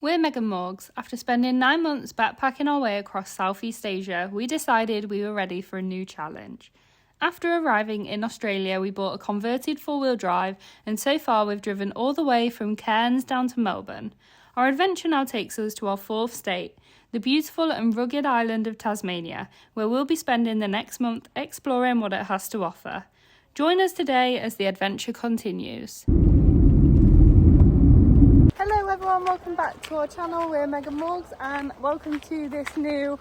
We're Meg and Morgs. After spending 9 months backpacking our way across Southeast Asia, we decided we were ready for a new challenge. After arriving in Australia, we bought a converted four-wheel drive, and so far we've driven all the way from Cairns down to Melbourne. Our adventure now takes us to our fourth state, the beautiful and rugged island of Tasmania, where we'll be spending the next month exploring what it has to offer. Join us today as the adventure continues. Hello everyone, welcome back to our channel. We're Meg and Morgs and welcome to this new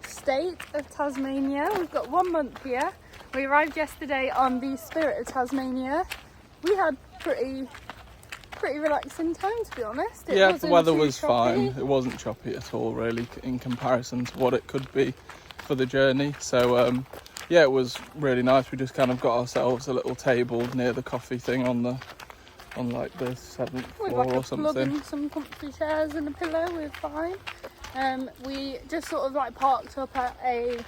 state of Tasmania. We've got 1 month here. We arrived yesterday on the Spirit of Tasmania. We had pretty relaxing time, to be honest. Yeah, the weather was fine. It wasn't choppy at all really in comparison to what it could be for the journey. So yeah, it was really nice. We just kind of got ourselves a little table near the coffee thing on like the 7th floor or something. With some comfy chairs and a pillow, we're fine. We just sort of like parked up at a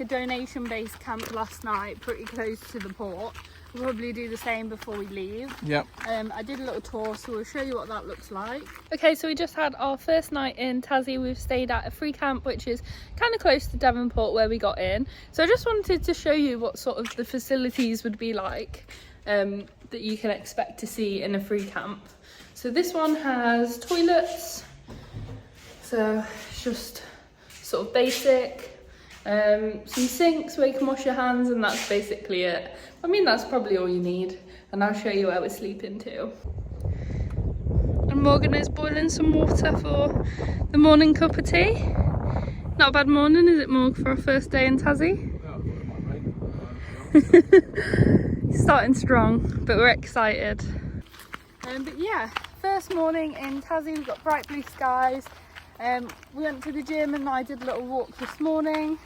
donation based camp last night, pretty close to the port. We'll probably do the same before we leave. Yep. I did a little tour, so we'll show you what that looks like. Okay, so we just had our first night in Tassie. We've stayed at a free camp, which is kind of close to Devonport where we got in. So I just wanted to show you what sort of the facilities would be like that you can expect to see in a free camp. So this one has toilets, so it's just sort of basic. Some sinks where you can wash your hands, and that's basically it. I mean, that's probably all you need, and I'll show you where we're sleeping too. And Morgan is boiling some water for the morning cup of tea. Not a bad morning, is it, Morg, for our first day in Tassie? Starting strong, but we're excited. But yeah, first morning in Tassie, we've got bright blue skies. We went to the gym and I did a little walk this morning.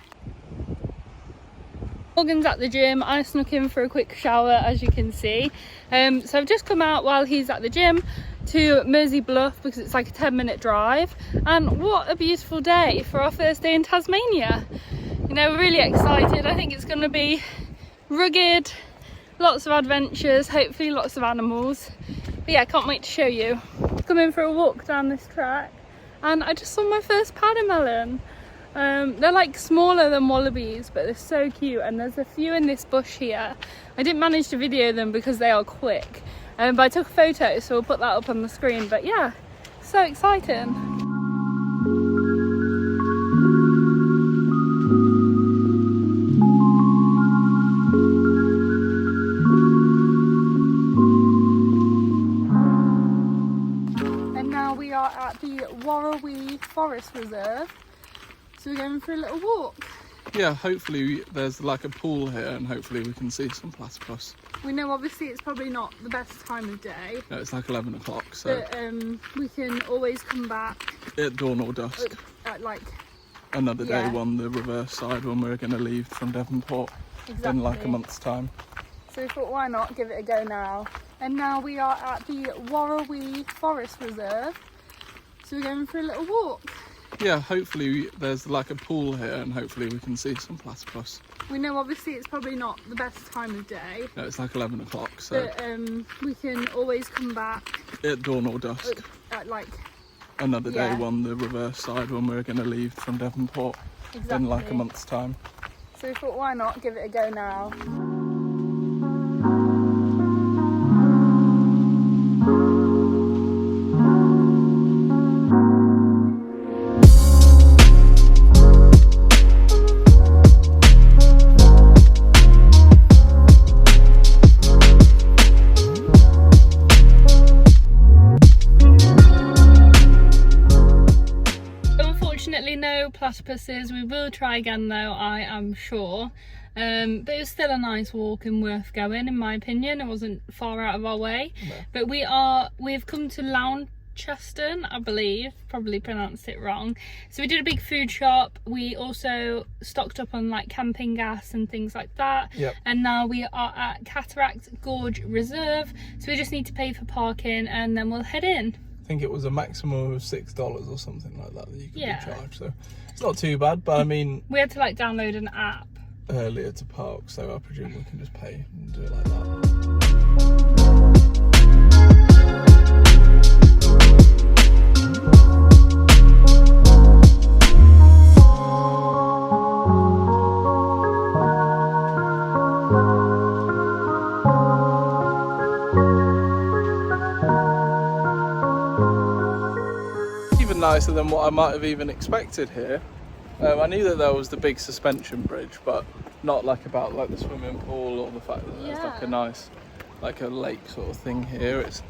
Morgan's at the gym. I snuck in for a quick shower, as you can see. So I've just come out while he's at the gym to Mersey Bluff because it's like a 10-minute drive. And what a beautiful day for our first day in Tasmania. You know, we're really excited. I think it's going to be rugged, lots of adventures, hopefully lots of animals. But yeah, I can't wait to show you. Coming for a walk down this track and I just saw my first pademelon. They're like smaller than wallabies, but they're so cute, and there's a few in this bush here. I didn't manage to video them because they are quick, but I took a photo, so we'll put that up on the screen. But yeah, so exciting. At the Warrawee Forest Reserve, so we're going for a little walk. Yeah, hopefully there's like a pool here and hopefully we can see some platypus. We know obviously it's probably not the best time of day. Yeah, it's like 11 o'clock, so but we can always come back at dawn or dusk at like another day on the reverse side when we're going to leave from Devonport in like a month's time. So we thought, why not give it a go now. And now we are at the Warrawee Forest Reserve, so we're going for a little walk. Yeah, hopefully there's like a pool here and hopefully we can see some platypus. We know obviously it's probably not the best time of day. Yeah, it's like 11 o'clock, so but we can always come back at dawn or dusk at like another day on the reverse side when we're going to leave from Devonport in like a month's time. So we thought, why not give it a go now. No platypuses. We will try again though, I am sure. But it was still a nice walk and worth going, in my opinion. It wasn't far out of our way. No. But we've come to Launceston, I believe, probably pronounced it wrong. So we did a big food shop. We also stocked up on like camping gas and things like that. Yep. And now we are at Cataract Gorge Reserve, so we just need to pay for parking and then we'll head in. I think it was a maximum of $6 or something like that you could be charged, so it's not too bad. But I mean, we had to like download an app earlier to park, so I presume we can just pay and do it like that. even nicer than what I might have even expected here. I knew that there was the big suspension bridge, but not like about like the swimming pool or the fact that there's like a nice, like a lake sort of thing here. It's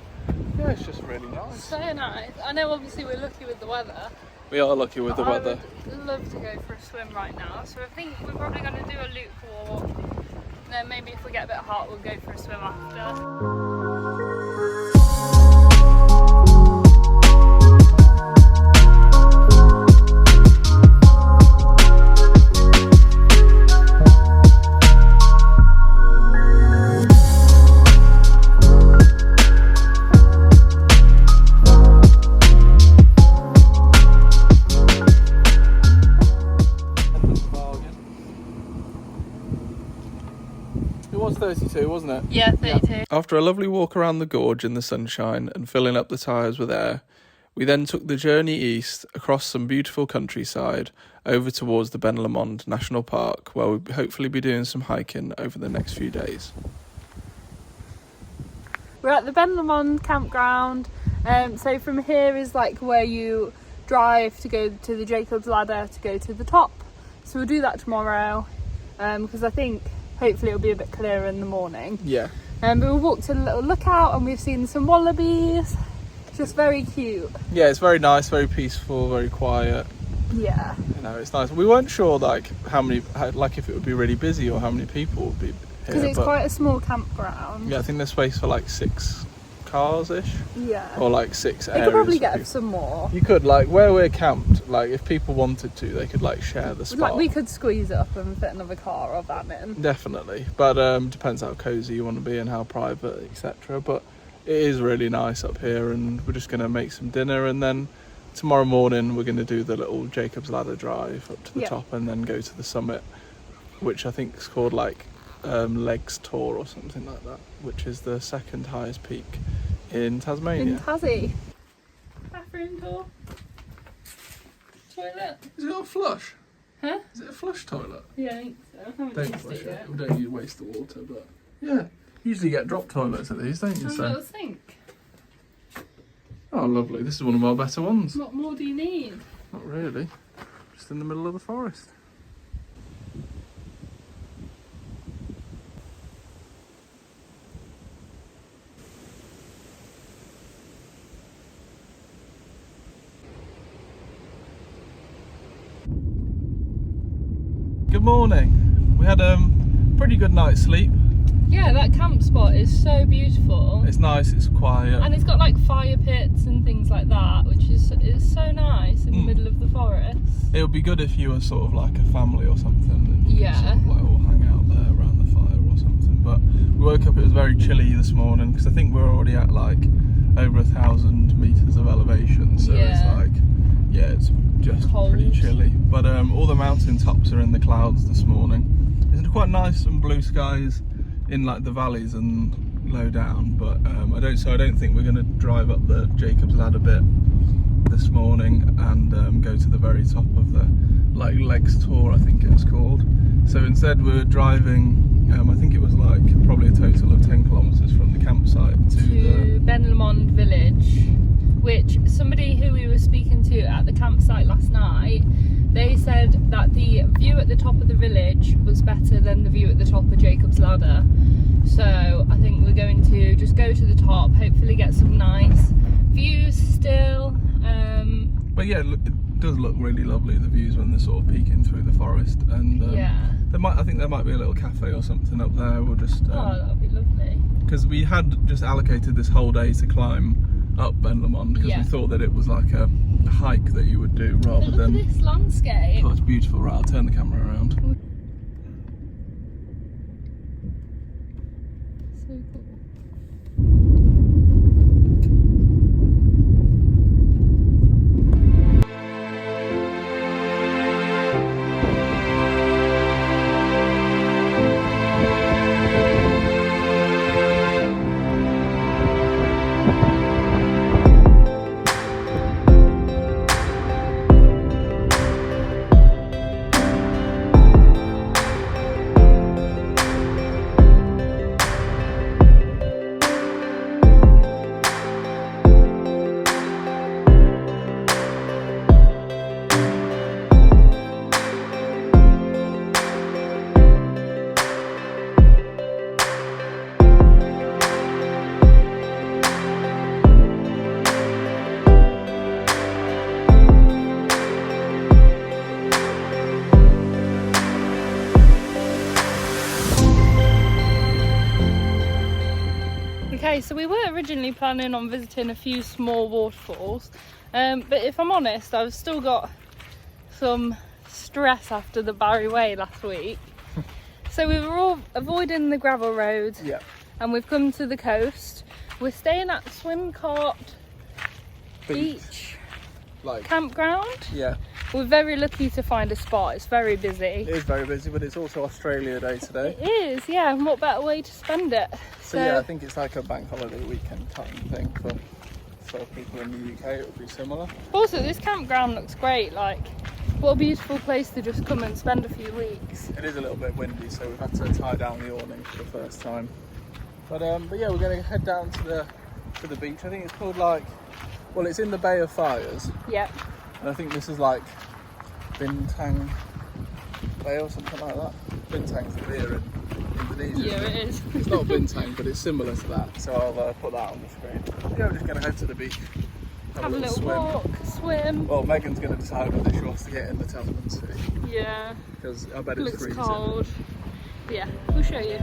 just really nice. So nice. I know obviously we're lucky with the weather. We are lucky with the weather. I would love to go for a swim right now, so I think we're probably going to do a loop walk. And then maybe if we get a bit hot, we'll go for a swim after. It was 32, wasn't it? Yeah, 32. Yeah. After a lovely walk around the gorge in the sunshine and filling up the tyres with air, we then took the journey east across some beautiful countryside over towards the Ben Lomond National Park, where we'll hopefully be doing some hiking over the next few days. We're at the Ben Lomond campground. So from here is like where you drive to go to the Jacob's Ladder to go to the top. So we'll do that tomorrow because I think hopefully it'll be a bit clearer in the morning. Yeah. But we walked to a little lookout and we've seen some wallabies. Just very cute. Yeah, it's very nice, very peaceful, very quiet. Yeah. You know, it's nice. We weren't sure like if it would be really busy or how many people would be here. Because it's quite a small campground. Yeah, I think there's space for like 6 cars-ish. Yeah. Or like 6 areas. You could probably get people. some more. You could, like where we're camped, like if people wanted to, they could like share the spot. Like we could squeeze up and fit another car or van in. Definitely, but depends how cosy you want to be and how private, etc. But it is really nice up here, and we're just going to make some dinner, and then tomorrow morning we're going to do the little Jacob's Ladder drive up to the top, and then go to the summit, which I think is called like Legs Tour or something like that, which is the second highest peak in Tasmania. In Tassie. Bathroom tour. Toilet. Is it got a flush? Huh? Is it a flush toilet? Yeah, I think so. I haven't Don't used flush it yet. it. We don't need to waste the water, but yeah. Usually get drop toilets at these, don't you? Have a little sink. Oh, lovely. This is one of our better ones. What more do you need? Not really. Just in the middle of the forest. Good morning. We had a pretty good night's sleep. Yeah, that camp spot is so beautiful. It's nice, it's quiet. And it's got like fire pits and things like that, which is so nice in the middle of the forest. It would be good if you were sort of like a family or something, and you could sort of like all hang out there around the fire or something. But we woke up, it was very chilly this morning because I think we're already at like over 1,000 meters of elevation, so it's like, yeah, it's just cold. Pretty chilly. But all the mountain tops are in the clouds this morning. It's quite nice and blue skies in like the valleys and low down, but I don't think we're going to drive up the Jacob's Ladder bit this morning and go to the very top of the like Legs Tour, I think it's called. So instead we're driving, I think it was like probably a total of 10 kilometres from the campsite to Ben Lomond village, which somebody who we were speaking to at the campsite last night, they said that the view at the top of the village was better than the view at the top of Jacob's Ladder. So I think we're going to just go to the top, hopefully get some nice views still. But yeah, it does look really lovely, the views when they're sort of peeking through the forest. And I think there might be a little cafe or something up there. We'll just oh, that would be lovely. Because we had just allocated this whole day to climb up Ben Lomond because we thought that it was like a hike that you would do rather than. Look at this landscape. Oh, it's beautiful. Right, I'll turn the camera around. So cool. Okay, so we were originally planning on visiting a few small waterfalls, but if I'm honest, I've still got some stress after the Barry Way last week. So we were all avoiding the gravel roads, Yeah. and we've come to the coast. We're staying at Swimcart Beach campground. Yeah. We're very lucky to find a spot. It's very busy. It is very busy, but it's also Australia Day today. It is, yeah, and what better way to spend it? So yeah, I think it's like a bank holiday weekend type thing for people in the UK. It would be similar. Also, this campground looks great. Like, what a beautiful place to just come and spend a few weeks. It is a little bit windy, so we've had to tie down the awning for the first time. But yeah, we're going to head down to the beach. I think it's called well, it's in the Bay of Fires. Yep. And I think this is like Bintang Bay or something like that. Bintang's the beer in Indonesia. Yeah, it is. It's not Bintang, but it's similar to that. So I'll put that on the screen. Yeah, we're just going to head to the beach. Have a little walk, swim. Well, Megan's going to decide whether she wants to get in the Tasman Sea. Yeah. Because I bet it's Looks freezing. cold. Yeah, we'll show you.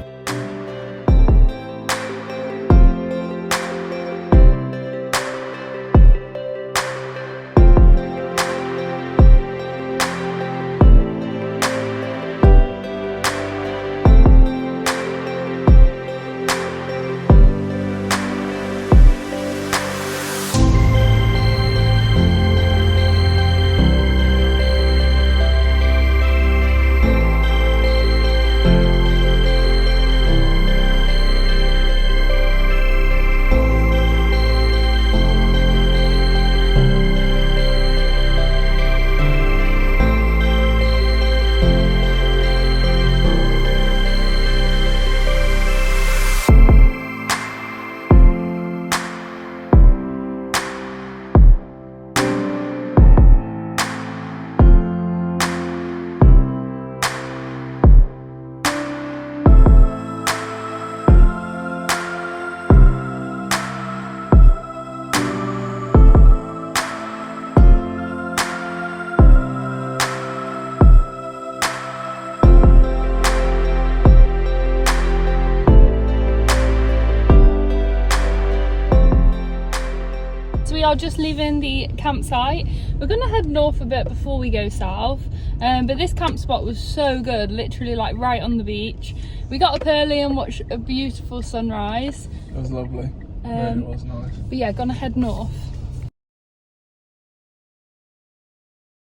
We are just leaving the campsite. We're gonna head north a bit before we go south, but this camp spot was so good, literally like right on the beach. We got up early and watched a beautiful sunrise. It was lovely. Really was nice. But yeah, gonna head north.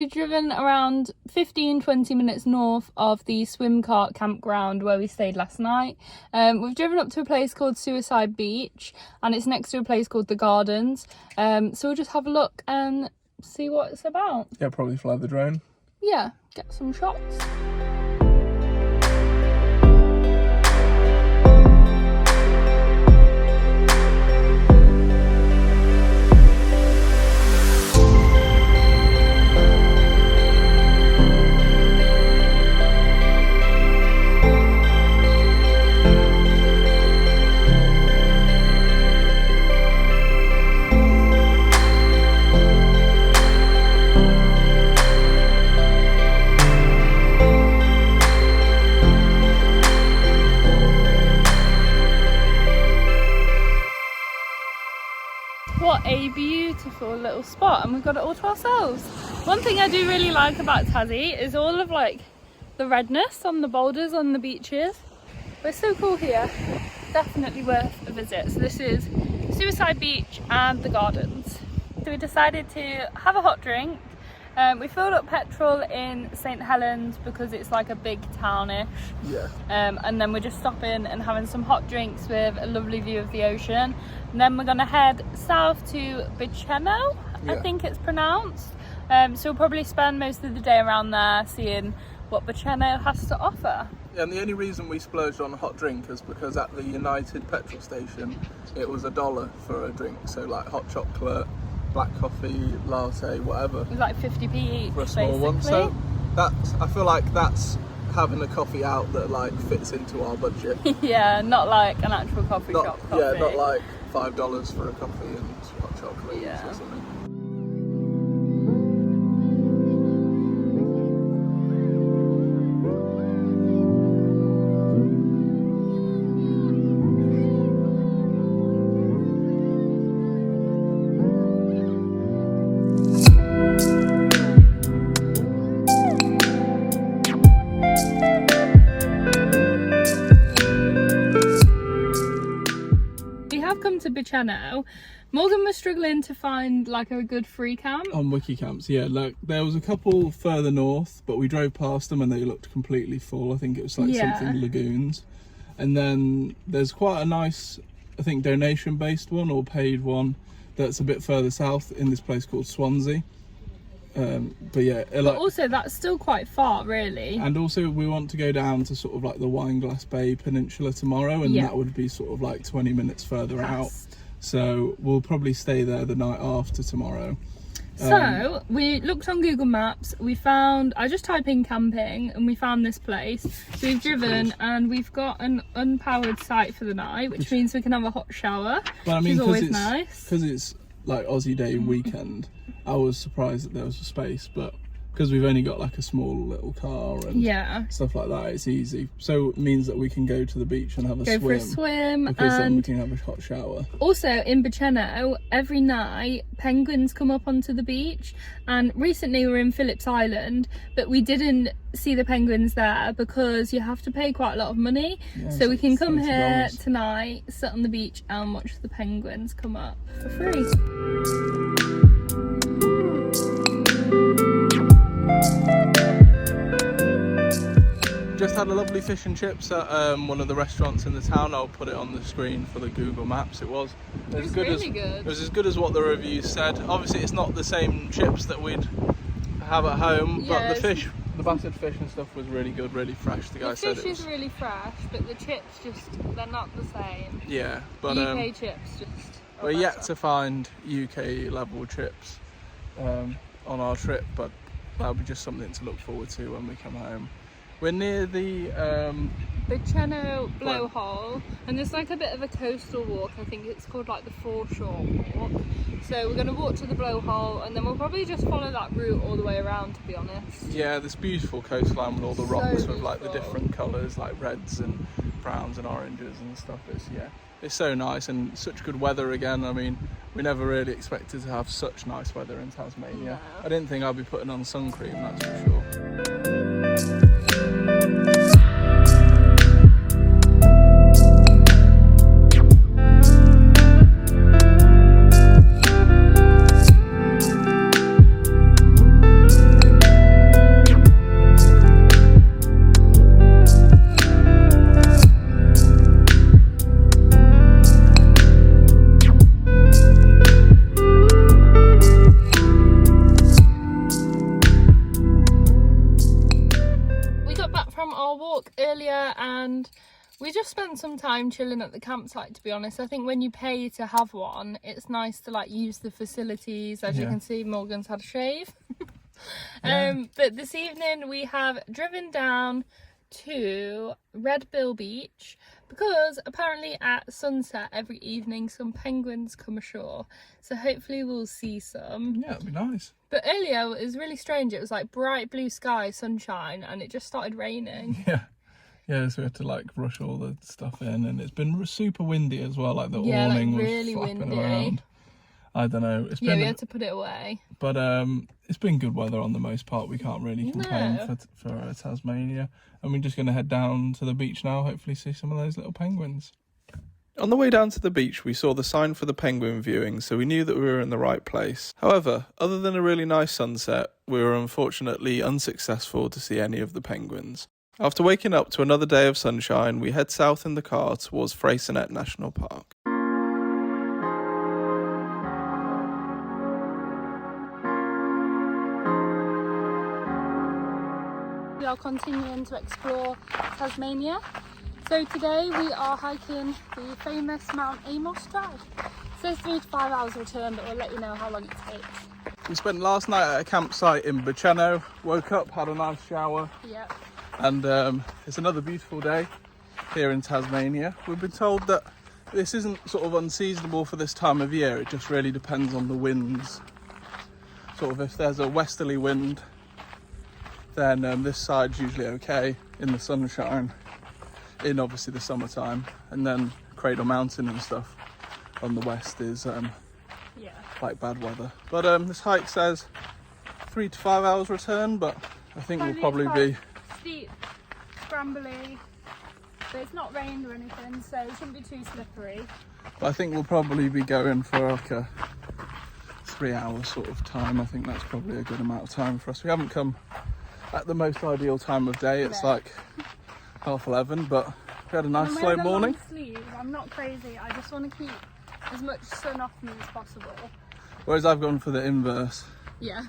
We've driven around 15-20 minutes north of the Swimcart campground where we stayed last night. We've driven up to a place called Suicide Beach, and it's next to a place called the Gardens. So we'll just have a look and see what it's about. Yeah, probably fly the drone. Yeah, get some shots. What a beautiful little spot, and we've got it all to ourselves. One thing I do really like about Tassie is all of like the redness on the boulders on the beaches. But it's so cool here, definitely worth a visit. So this is Suicide Beach and the Gardens. So we decided to have a hot drink. We filled up petrol in St Helens because it's like a big townish. Yeah. And then we're just stopping and having some hot drinks with a lovely view of the ocean. And then we're gonna head south to Bicheno, I think it's pronounced. So we'll probably spend most of the day around there seeing what Bicheno has to offer. Yeah, and the only reason we splurged on a hot drink is because at the United petrol station it was $1 for a drink, so like hot chocolate, black coffee, latte, whatever. It was like 50p each for a small basically. one. So that's, I feel like that's having a coffee out that like fits into our budget. Yeah, not like an actual coffee shop coffee. Yeah, not like $5 for a coffee and hot chocolate or something. Biceno. Morgan was struggling to find like a good free camp. On wiki camps, yeah. Like there was a couple further north, but we drove past them and they looked completely full. I think it was like something lagoons. And then there's quite a nice, I think, donation-based one or paid one that's a bit further south in this place called Swansea. But yeah, but also that's still quite far, really. And also we want to go down to sort of like the Wineglass Bay Peninsula tomorrow, and that would be sort of like 20 minutes further out. So we'll probably stay there the night after tomorrow. So we looked on Google Maps, we found, I just typed in camping and we found this place. So we've driven and we've got an unpowered site for the night, which means we can have a hot shower, which is always nice. Because it's like Aussie Day weekend, I was surprised that there was a space, but because we've only got like a small little car and stuff like that, it's easy. So it means that we can go to the beach and have go for a swim, because and then we can have a hot shower. Also in Biceno, every night penguins come up onto the beach, and recently we were in Phillips Island, but we didn't see the penguins there because you have to pay quite a lot of money. So we can come here tonight, sit on the beach and watch the penguins come up for free. Just had a lovely fish and chips at one of the restaurants in the town. I'll put it on the screen for the Google Maps. It was really good. It was as good as what the reviews said. Obviously it's not the same chips that we'd have at home, but the battered fish and stuff was really good, really fresh. The guy said it was. The fish is really fresh, but the chips they're not the same. Yeah, but UK chips we're yet to find UK level chips on our trip, but that'll be just something to look forward to when we come home. We're near the Biceno blowhole, and there's like a bit of a coastal walk. I think it's called like the foreshore walk. So we're going to walk to the blowhole, and then we'll probably just follow that route all the way around, to be honest. Yeah, this beautiful coastline with all the rocks with like the different colours, like reds and browns and oranges and stuff. It's so nice and such good weather again. I mean, we never really expected to have such nice weather in Tasmania. No. I didn't think I'd be putting on sun cream, that's for sure. Earlier, and we just spent some time chilling at the campsite, to be honest. I think when you pay to have one, it's nice to like use the facilities. As you can see, Morgan's had a shave. But this evening we have driven down to Red Bill Beach because apparently at sunset every evening some penguins come ashore, so hopefully we'll see some. Yeah, it'd be nice. But earlier it was really strange. It was like bright blue sky, sunshine, and it just started raining. Yeah, so we had to like rush all the stuff in, and it's been super windy as well. Like the awning was really flapping around. I don't know. We had to put it away. But it's been good weather on the most part. We can't really complain for Tasmania. And we're just going to head down to the beach now, hopefully see some of those little penguins. On the way down to the beach, we saw the sign for the penguin viewing, so we knew that we were in the right place. However, other than a really nice sunset, we were unfortunately unsuccessful to see any of the penguins. After waking up to another day of sunshine, we head south in the car towards Freycinet National Park. We are continuing to explore Tasmania. So today we are hiking the famous Mount Amos Drive. It says 3 to 5 hours return, but we'll let you know how long it takes. We spent last night at a campsite in Biceno, woke up, had a nice shower. Yep. And it's another beautiful day here in Tasmania. We've been told that this isn't sort of unseasonable for this time of year. It just really depends on the winds. Sort of if there's a westerly wind, then this side's usually okay in the sunshine, in obviously the summertime. And then Cradle Mountain and stuff on the west is like bad weather. But this hike says 3 to 5 hours return, but I think we'll probably be steep, scrambly, but it's not rained or anything, so it shouldn't be too slippery. But I think we'll probably be going for like a 3-hour sort of time. I think that's probably a good amount of time for us. We haven't come at the most ideal time of day. It's like 11:30, but we had a nice slow morning. I'm not crazy. I just want to keep as much sun off me as possible. Whereas I've gone for the inverse. Yeah.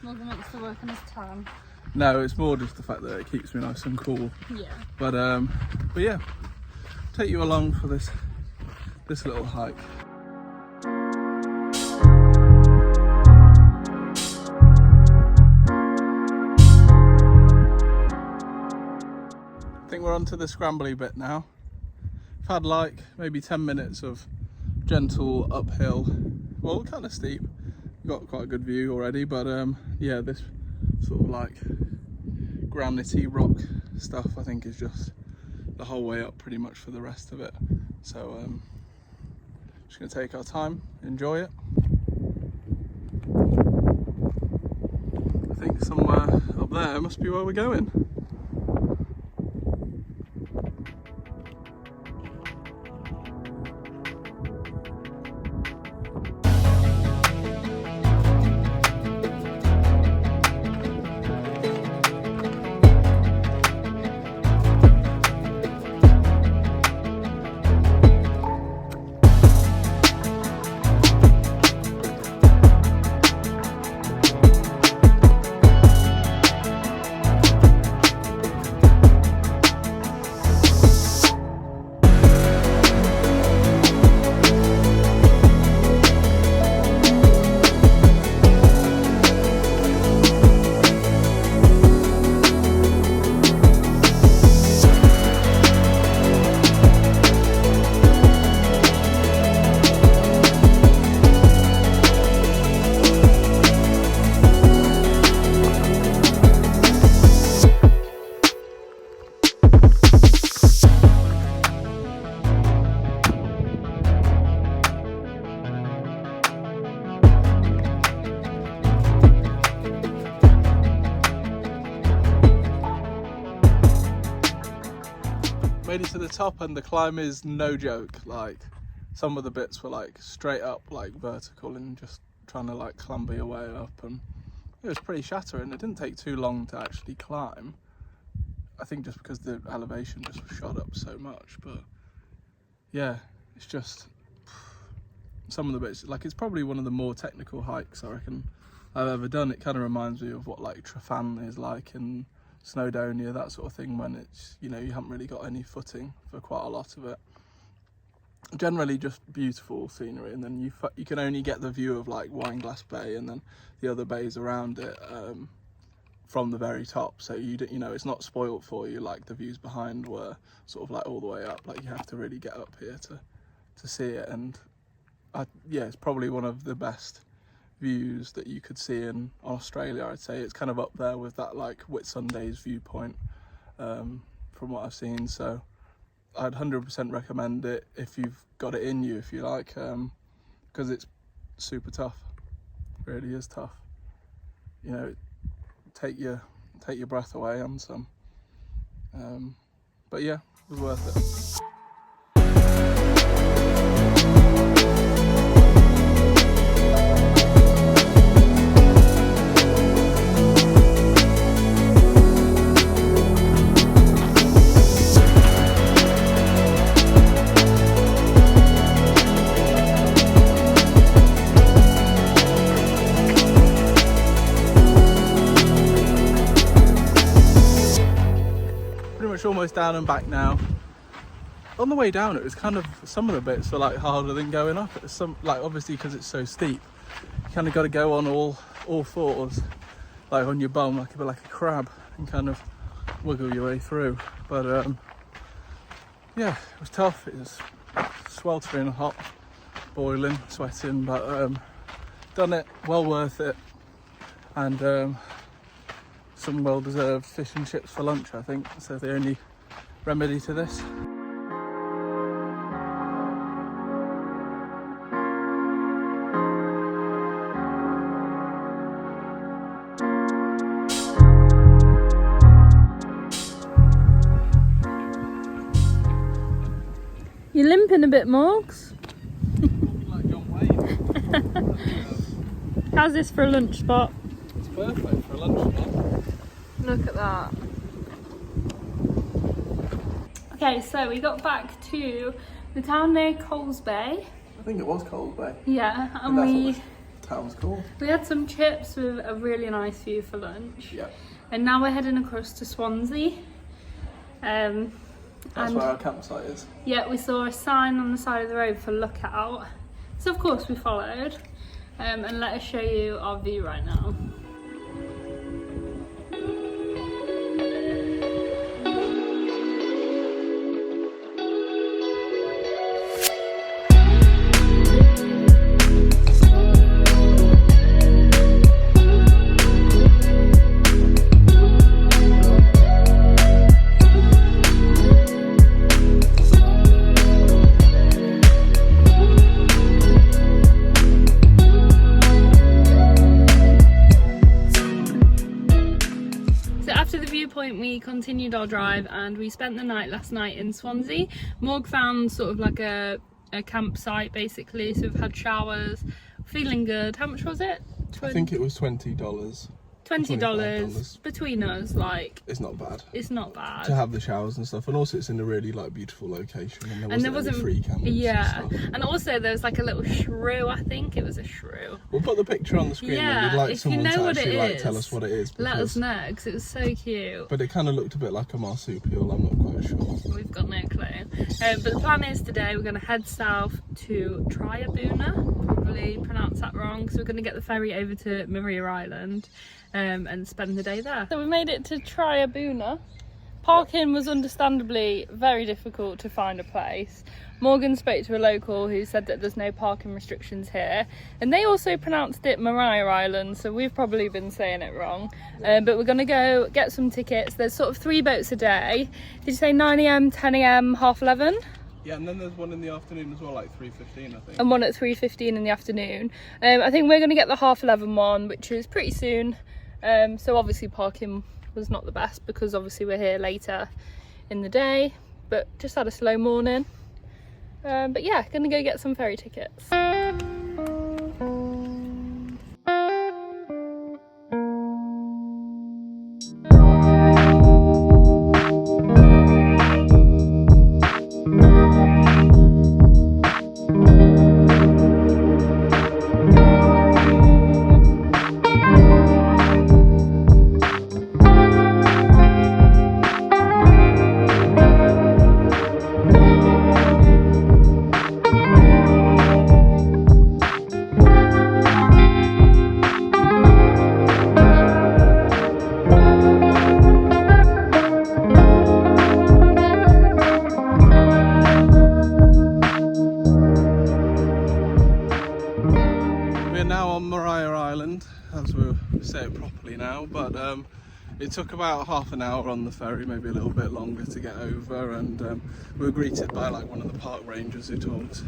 Morgan wants to work on his tan. No, it's more just the fact that it keeps me nice and cool. Yeah. But yeah, take you along for this little hike. I think we're on to the scrambly bit now. I've had like maybe 10 minutes of gentle uphill, well, kind of steep. Got quite a good view already, but yeah, this sort of like granity rock stuff I think is just the whole way up pretty much for the rest of it. So just gonna take our time, enjoy it. I think somewhere up there must be where we're going. Made it to the top and the climb is no joke. Like some of the bits were like straight up like vertical and just trying to like clamber your way up, and it was pretty shattering. It didn't take too long to actually climb, I think just because the elevation just shot up so much. But yeah, it's just some of the bits, like it's probably one of the more technical hikes I reckon I've ever done. It kind of reminds me of what like Trafan is like in Snowdonia, that sort of thing, when it's, you know, you haven't really got any footing for quite a lot of it. Generally just beautiful scenery, and then you can only get the view of like Wineglass Bay and then the other bays around it from the very top, so you know it's not spoilt for you like the views behind were sort of like all the way up. Like you have to really get up here to see it, and yeah, it's probably one of the best views that you could see in Australia. I'd say it's kind of up there with that like Whitsundays viewpoint from what I've seen. So I'd 100% recommend it if you've got it in you, if you like, because it's super tough. It really is tough. You know, take your breath away on some. But yeah, it was worth it. Almost down and back now. On the way down it was kind of, some of the bits were like harder than going up. It's some, like obviously because it's so steep, you kind of got to go on all fours, like on your bum, like a bit like a crab, and kind of wiggle your way through. But yeah, it was tough. It was sweltering hot, boiling, sweating, but done it, well worth it, and some well-deserved fish and chips for lunch, I think. So the only remedy to this. You're limping a bit, Morgs. Like John Wayne. How's this for a lunch spot? It's perfect for a lunch spot. Look at that. Okay, so we got back to the town near Coles Bay. I think it was Coles Bay. Yeah, and That's what the town's called. we had some chips with a really nice view for lunch. Yeah. And now we're heading across to Swansea. That's and where our campsite is. yeah, we saw a sign on the side of the road for lookout. So of course we followed. And let us show you our view right now. We continued our drive and we spent the night last night in Swansea. Morg found sort of like a campsite basically, so we've had showers, feeling good. How much was it? I think it was $20. $20 between us, like it's not bad. It's not bad to have the showers and stuff, and also it's in a really like beautiful location, and there wasn't any free camping. Yeah, and also there was like a little shrew. I think it was a shrew. We'll put the picture on the screen. Yeah, and we'd like if someone you know to what actually it like is, tell us what it is. Let us know, because it was so cute. But it kind of looked a bit like a marsupial. I'm not quite sure. We've got no clue. But the plan is today we're going to head south to Triabuna. Probably pronounced that wrong. So we're going to get the ferry over to Maria Island. And spend the day there. So we made it to Triabuna. Parking was understandably very difficult to find a place. Morgan spoke to a local who said that there's no parking restrictions here, and they also pronounced it Maria Island, so we've probably been saying it wrong. But we're going to go get some tickets. There's sort of 3 boats a day. Did you say 9 AM, 10 AM, half 11? Yeah, and then there's one in the afternoon as well, like 3:15 I think. And one at 3:15 in the afternoon. I think we're going to get the half 11 one, which is pretty soon. So obviously parking was not the best because obviously we're here later in the day, but just had a slow morning. But yeah, gonna go get some ferry tickets. Say it properly now, but it took about half an hour on the ferry, maybe a little bit longer to get over, and we were greeted by like one of the park rangers who talked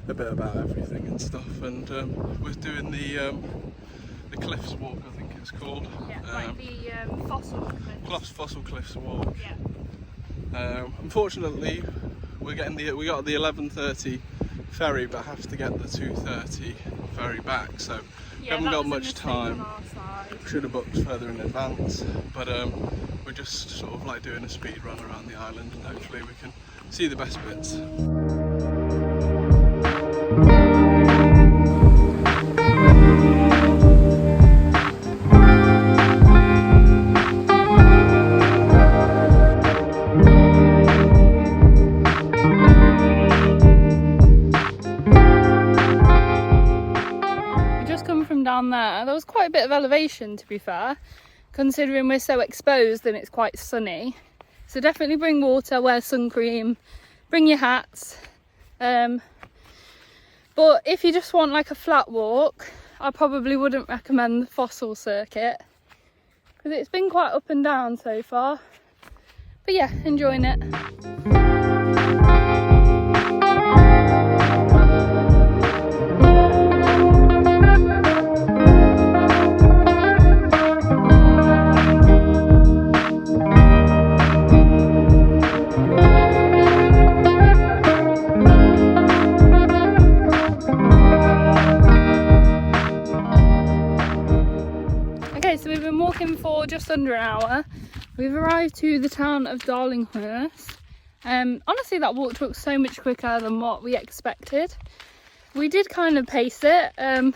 a bit about everything and stuff, and we're doing the Cliffs Walk, I think it's called. Yeah, like the Fossil Cliffs. Fossil Cliffs Walk. Yeah. Unfortunately, we got the 11:30 ferry, but have to get the 2:30 ferry back, so we haven't got much time. Should have booked further in advance, but we're just sort of like doing a speed run around the island, and hopefully we can see the best bits. There was quite a bit of elevation, to be fair, considering we're so exposed and it's quite sunny. So definitely bring water, wear sun cream, bring your hats. But if you just want like a flat walk, I probably wouldn't recommend the Fossil circuit because it's been quite up and down so far. But yeah, enjoying it. Okay, so we've been walking for just under an hour. We've arrived to the town of Darlinghurst. Honestly, that walk took so much quicker than what we expected. We did kind of pace it, and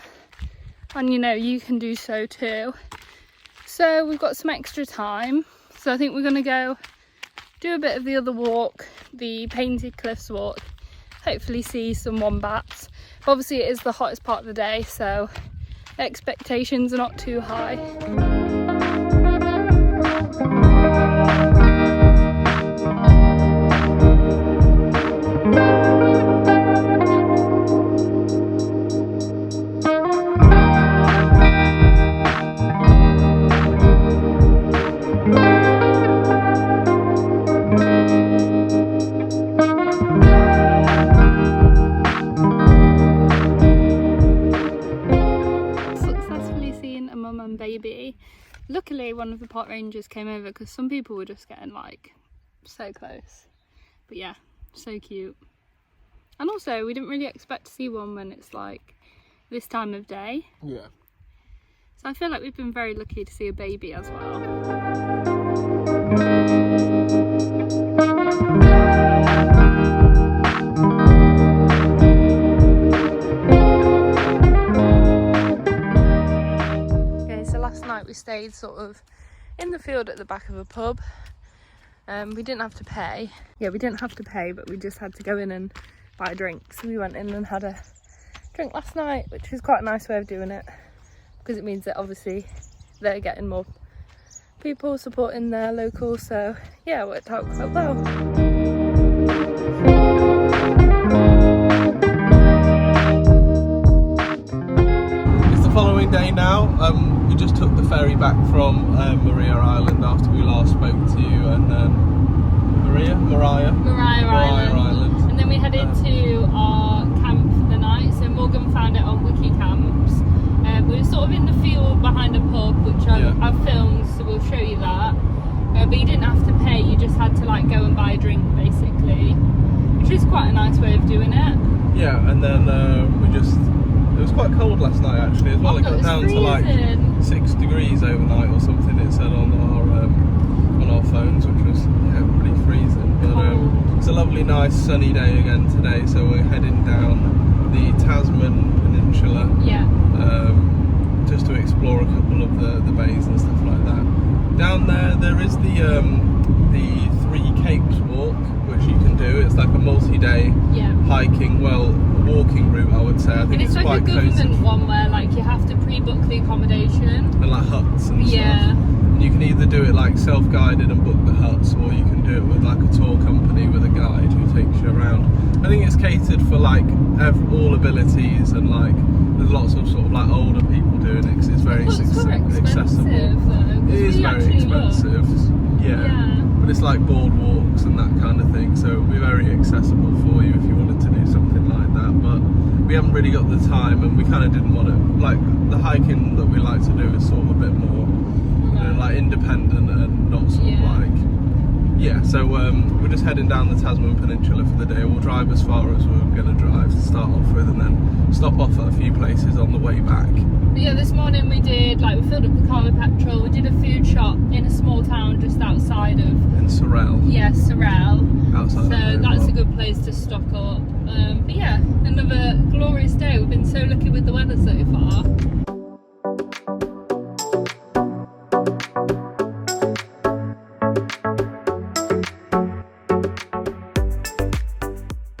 you know, you can do so too. So we've got some extra time. So I think we're gonna go do a bit of the other walk, the Painted Cliffs walk, hopefully see some wombats. But obviously it is the hottest part of the day, so expectations are not too high. Baby. Luckily one of the park rangers came over because some people were just getting like so close, but yeah, so cute. And also we didn't really expect to see one when it's like this time of day. Yeah, so I feel like we've been very lucky to see a baby as well. We stayed sort of in the field at the back of a pub. We didn't have to pay. Yeah, we didn't have to pay, but we just had to go in and buy a drink. So we went in and had a drink last night, which was quite a nice way of doing it, because it means that obviously they're getting more people supporting their locals. So yeah, it worked out quite well. Following day now. We just took the ferry back from Maria Island after we last spoke to you, and then Mariah Island. And then we headed to our camp for the night. So Morgan found it on Wiki Camps. We were sort of in the field behind a pub, which I've filmed, so we'll show you that. But you didn't have to pay, you just had to like go and buy a drink basically, which is quite a nice way of doing it. Yeah, and then it was quite cold last night actually as well. It got down to like 6 degrees overnight or something, it said on our phones, which was pretty freezing. But it's a lovely nice sunny day again today, so we're heading down the Tasman Peninsula. Yeah. Just to explore a couple of the bays and stuff like that. Down there is the Three Capes walk, which you can do. It's like a multi-day hiking, walking route, I would say. I think it's like quite a government one where like you have to pre-book the accommodation and like huts and stuff. And you can either do it like self-guided and book the huts, or you can do it with like a tour company with a guide who takes you around. I think it's catered for like all abilities, and like there's lots of sort of like older people doing it because it's very accessible. It is very expensive. Yeah. But it's like boardwalks and that kind of thing, so it will be very accessible for you if you wanted to do something like that. But we haven't really got the time, and we kind of didn't want to, like, the hiking that we like to do is sort of a bit more like independent and not sort of like so we're just heading down the Tasman Peninsula for the day. We'll drive as far as we're going to drive to start off with, and then stop off at a few places on the way back. But yeah, this morning we did, like, we filled up the car with petrol. We did a food shop in a small town just outside of... In Sorel. Yeah, Sorel. Outside. So that's a good place to stock up. But yeah, another glorious day. We've been so lucky with the weather so far.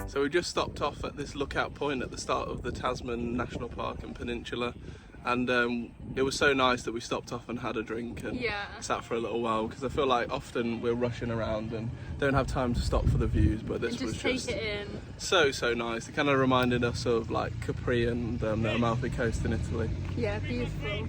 So we just stopped off at this lookout point at the start of the Tasman National Park and Peninsula, and it was so nice that we stopped off and had a drink and sat for a little while, because I feel like often we're rushing around and don't have time to stop for the views, but this was just take it in. so nice. It kind of reminded us of like Capri and the Amalfi Coast in Italy. Yeah, beautiful.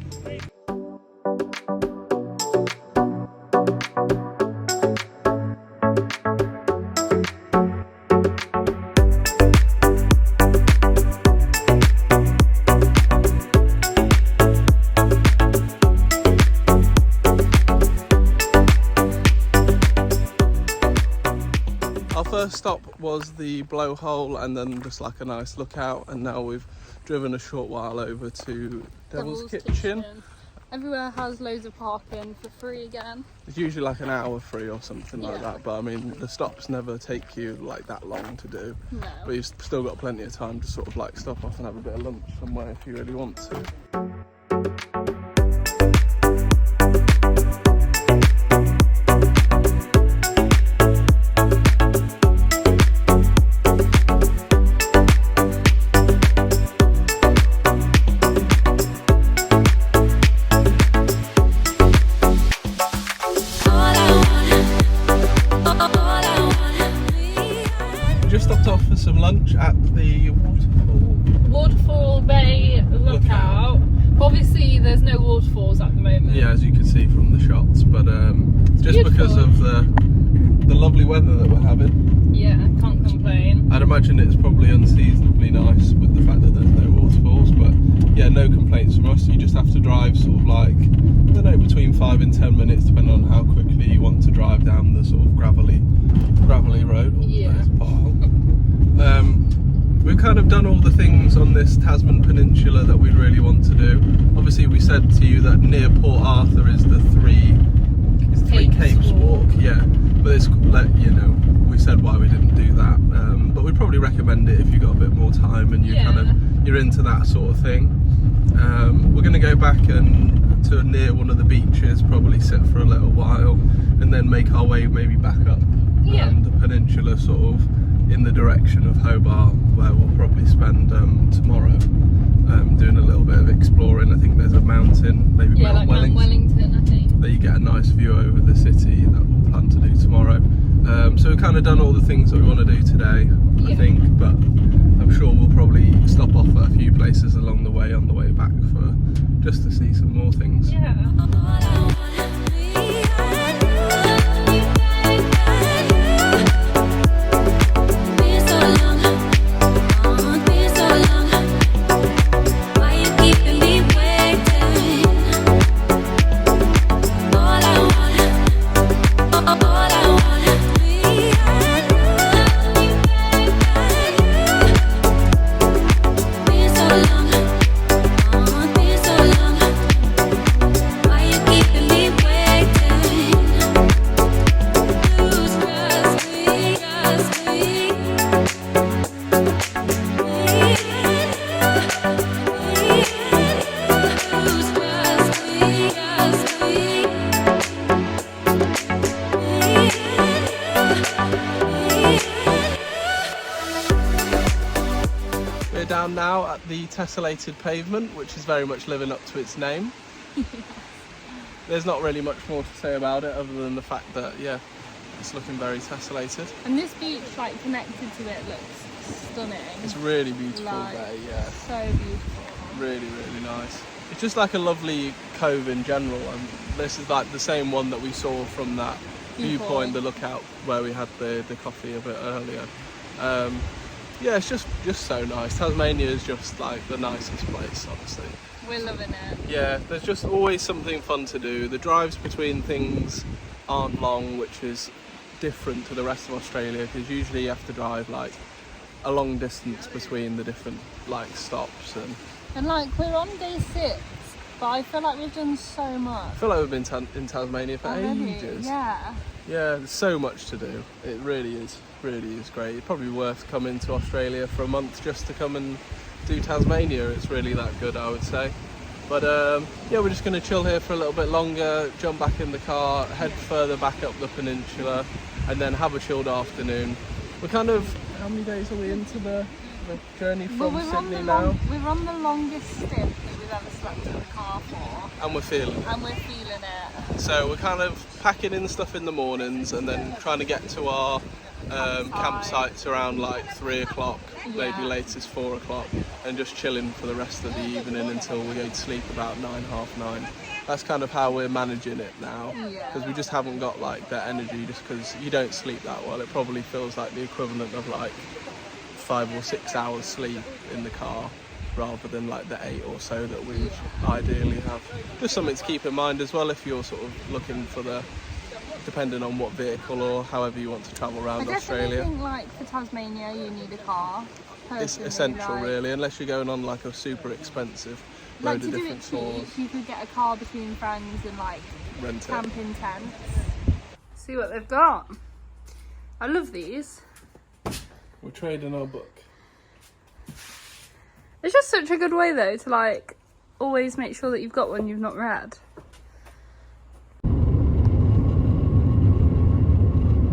First stop was the blowhole, and then just like a nice lookout, and now we've driven a short while over to Devil's Kitchen. Everywhere has loads of parking for free again. It's usually like an hour free or something like Yeah. that, but I mean the stops never take you like that long to do. No. But you've still got plenty of time to sort of like stop off and have a bit of lunch somewhere if you really want to. Just stopped off for some lunch at the Waterfall Bay Lookout. Obviously there's no waterfalls at the moment. Yeah, as you can see from the shots, but just Beautiful. because of the lovely weather that we're having, Yeah, can't complain. I'd imagine it's probably unseasonably nice with the fact that there's no waterfalls, but yeah, no complaints from us. You just have to drive sort of like, I don't know, between 5 and 10 minutes depending on how quickly you want to drive down the sort of gravelly road. Oh, Yeah. there's a pothole. We've kind of done all the things on this Tasman Peninsula that we really want to do. Obviously we said to you that near Port Arthur is the Three Capes walk, yeah, but it's, you know, we said why we didn't do that, but we'd probably recommend it if you've got a bit more time and you're into that sort of thing. We're going to go back and to near one of the beaches, probably sit for a little while and then make our way maybe back up the peninsula, sort of in the direction of Hobart, where we'll probably spend tomorrow doing a little bit of exploring. I think there's a mountain, maybe Mount Wellington, I think. that you get a nice view over the city that we'll plan to do tomorrow. So we've kind of done all the things that we want to do today, I think, but I'm sure we'll probably stop off at a few places along the way on the way back for just to see some more things. Yeah. Down now at the tessellated pavement, which is very much living up to its name. There's not really much more to say about it other than the fact that, yeah, it's looking very tessellated. And this beach, like, connected to it looks stunning. It's really beautiful Like, there, yeah. So beautiful. Really, really nice. It's just like a lovely cove in general, and this is like the same one that we saw from that viewpoint, the lookout where we had the coffee a bit earlier. Yeah, it's just so nice. Tasmania is just like the nicest place, honestly. We're loving it. Yeah, there's just always something fun to do. The drives between things aren't long, which is different to the rest of Australia, because usually you have to drive like a long distance between the different like stops. And like, we're on day 6, but I feel like we've done so much. I feel like we've been in Tasmania for ages. Yeah. Yeah, there's so much to do. It really is great. It's probably worth coming to Australia for a month just to come and do Tasmania. It's really that good, I would say. But yeah, we're just going to chill here for a little bit longer, jump back in the car, head further back up the peninsula, and then have a chilled afternoon. We're kind of, how many days are we into the journey from Sydney now? We're on the longest stint that we've ever slept in the car for. And we're feeling it. So we're kind of packing in stuff in the mornings and then trying to get to our campsites around like 3 o'clock, maybe latest 4 o'clock, and just chilling for the rest of the evening until we go to sleep about 9, half 9. That's kind of how we're managing it now, because we just haven't got like that energy, just because you don't sleep that well. It probably feels like the equivalent of like 5 or 6 hours sleep in the car, rather than like the 8 or so that we ideally have. Just something to keep in mind as well if you're sort of looking for depending on what vehicle or however you want to travel around Australia. I think like for Tasmania you need a car. It's essential really, unless you're going on like a super expensive Like load to of do different it stores. cheap, you could get a car between friends and like Rent it. camping tents. See what they've got. I love these. We're trading our book. It's just such a good way though to like always make sure that you've got one you've not read.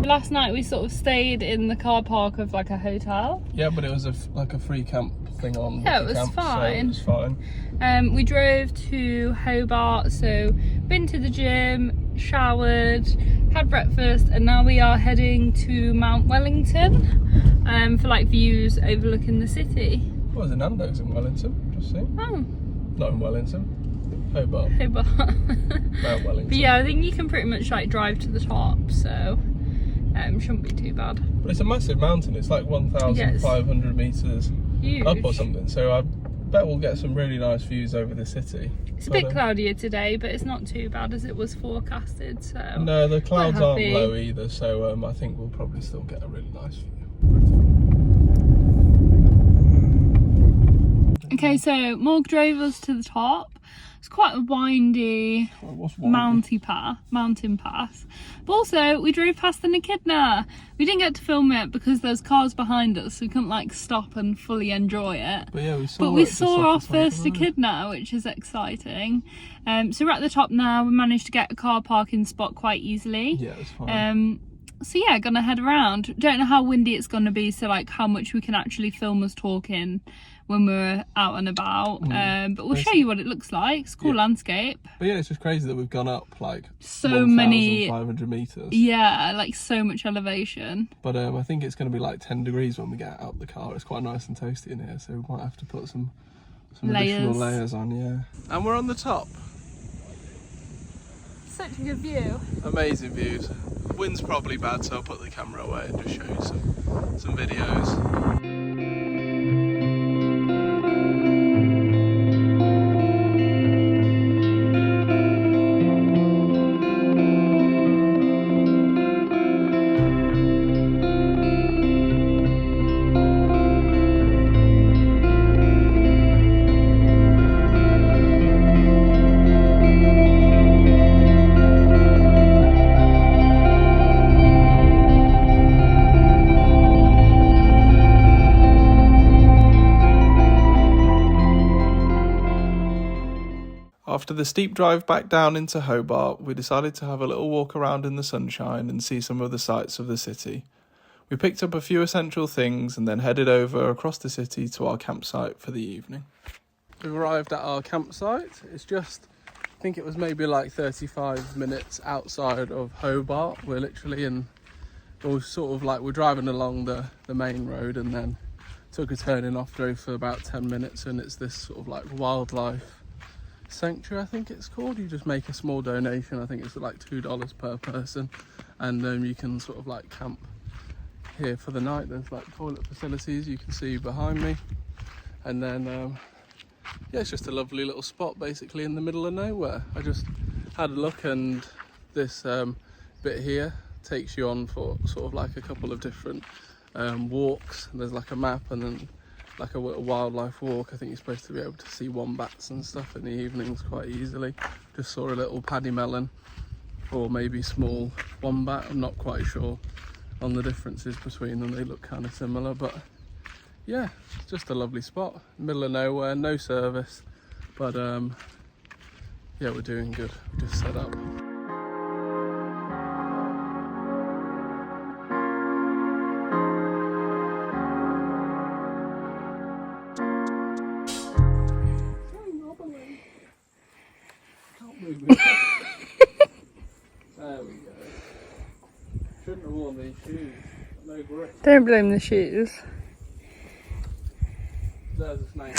Last night we sort of stayed in the car park of like a hotel. Yeah, but it was like a free camp thing on. Yeah, it was camp, fine. So it was fine. We drove to Hobart, so been to the gym, showered, had breakfast, and now we are heading to Mount Wellington for like views overlooking the city. What was it? Nando's in Wellington? Just see. Oh. Not in Wellington. Hobart. Hobart. Mount Wellington. But yeah, I think you can pretty much like drive to the top, so shouldn't be too bad. But it's a massive mountain. It's like 1,500 metres Huge. up or something. So I bet we'll get some really nice views over the city. It's a bit cloudier today, but it's not too bad as it was forecasted. So no, the clouds aren't happy. low either. So I think we'll probably still get a really nice view. Okay, so Morg drove us to the top. It's quite a windy mountain pass. But also, we drove past the echidna. We didn't get to film it because there's cars behind us, so we couldn't like stop and fully enjoy it. But yeah, we saw our first echidna, which is exciting. So we're at the top now. We managed to get a car parking spot quite easily. Yeah, it's fine. So yeah, gonna head around. Don't know how windy it's gonna be, so like how much we can actually film us talking when we're out and about. But we'll show you what it looks like. It's a cool landscape. But yeah, it's just crazy that we've gone up like so many 1,500 metres. Yeah, like so much elevation. But I think it's going to be like 10 degrees when we get out the car. It's quite nice and toasty in here, so we might have to put some additional layers on, yeah. And we're on the top. Such a good view. Amazing views. The wind's probably bad, so I'll put the camera away and just show you some videos. After the steep drive back down into Hobart, we decided to have a little walk around in the sunshine and see some of the sights of the city. We picked up a few essential things and then headed over across the city to our campsite for the evening. We've arrived at our campsite. It's just, I think it was maybe like 35 minutes outside of Hobart. We're literally we're driving along the main road and then took a turn in off, drove for about 10 minutes, and it's this sort of like wildlife sanctuary, I think it's called. You just make a small donation. I think it's like $2 per person, and you can sort of like camp here for the night. There's like toilet facilities you can see behind me, and then yeah, it's just a lovely little spot basically in the middle of nowhere. I just had a look, and this bit here takes you on for sort of like a couple of different walks. There's like a map and then like a wildlife walk. I think you're supposed to be able to see wombats and stuff in the evenings quite easily. Just saw a little paddy melon or maybe small wombat. I'm not quite sure on the differences between them. They look kind of similar, but yeah, it's just a lovely spot, middle of nowhere, no service, but yeah, we're doing good. We just set up. There we go. Shouldn't have worn these shoes. No grip. Don't blame the shoes. There's a snake.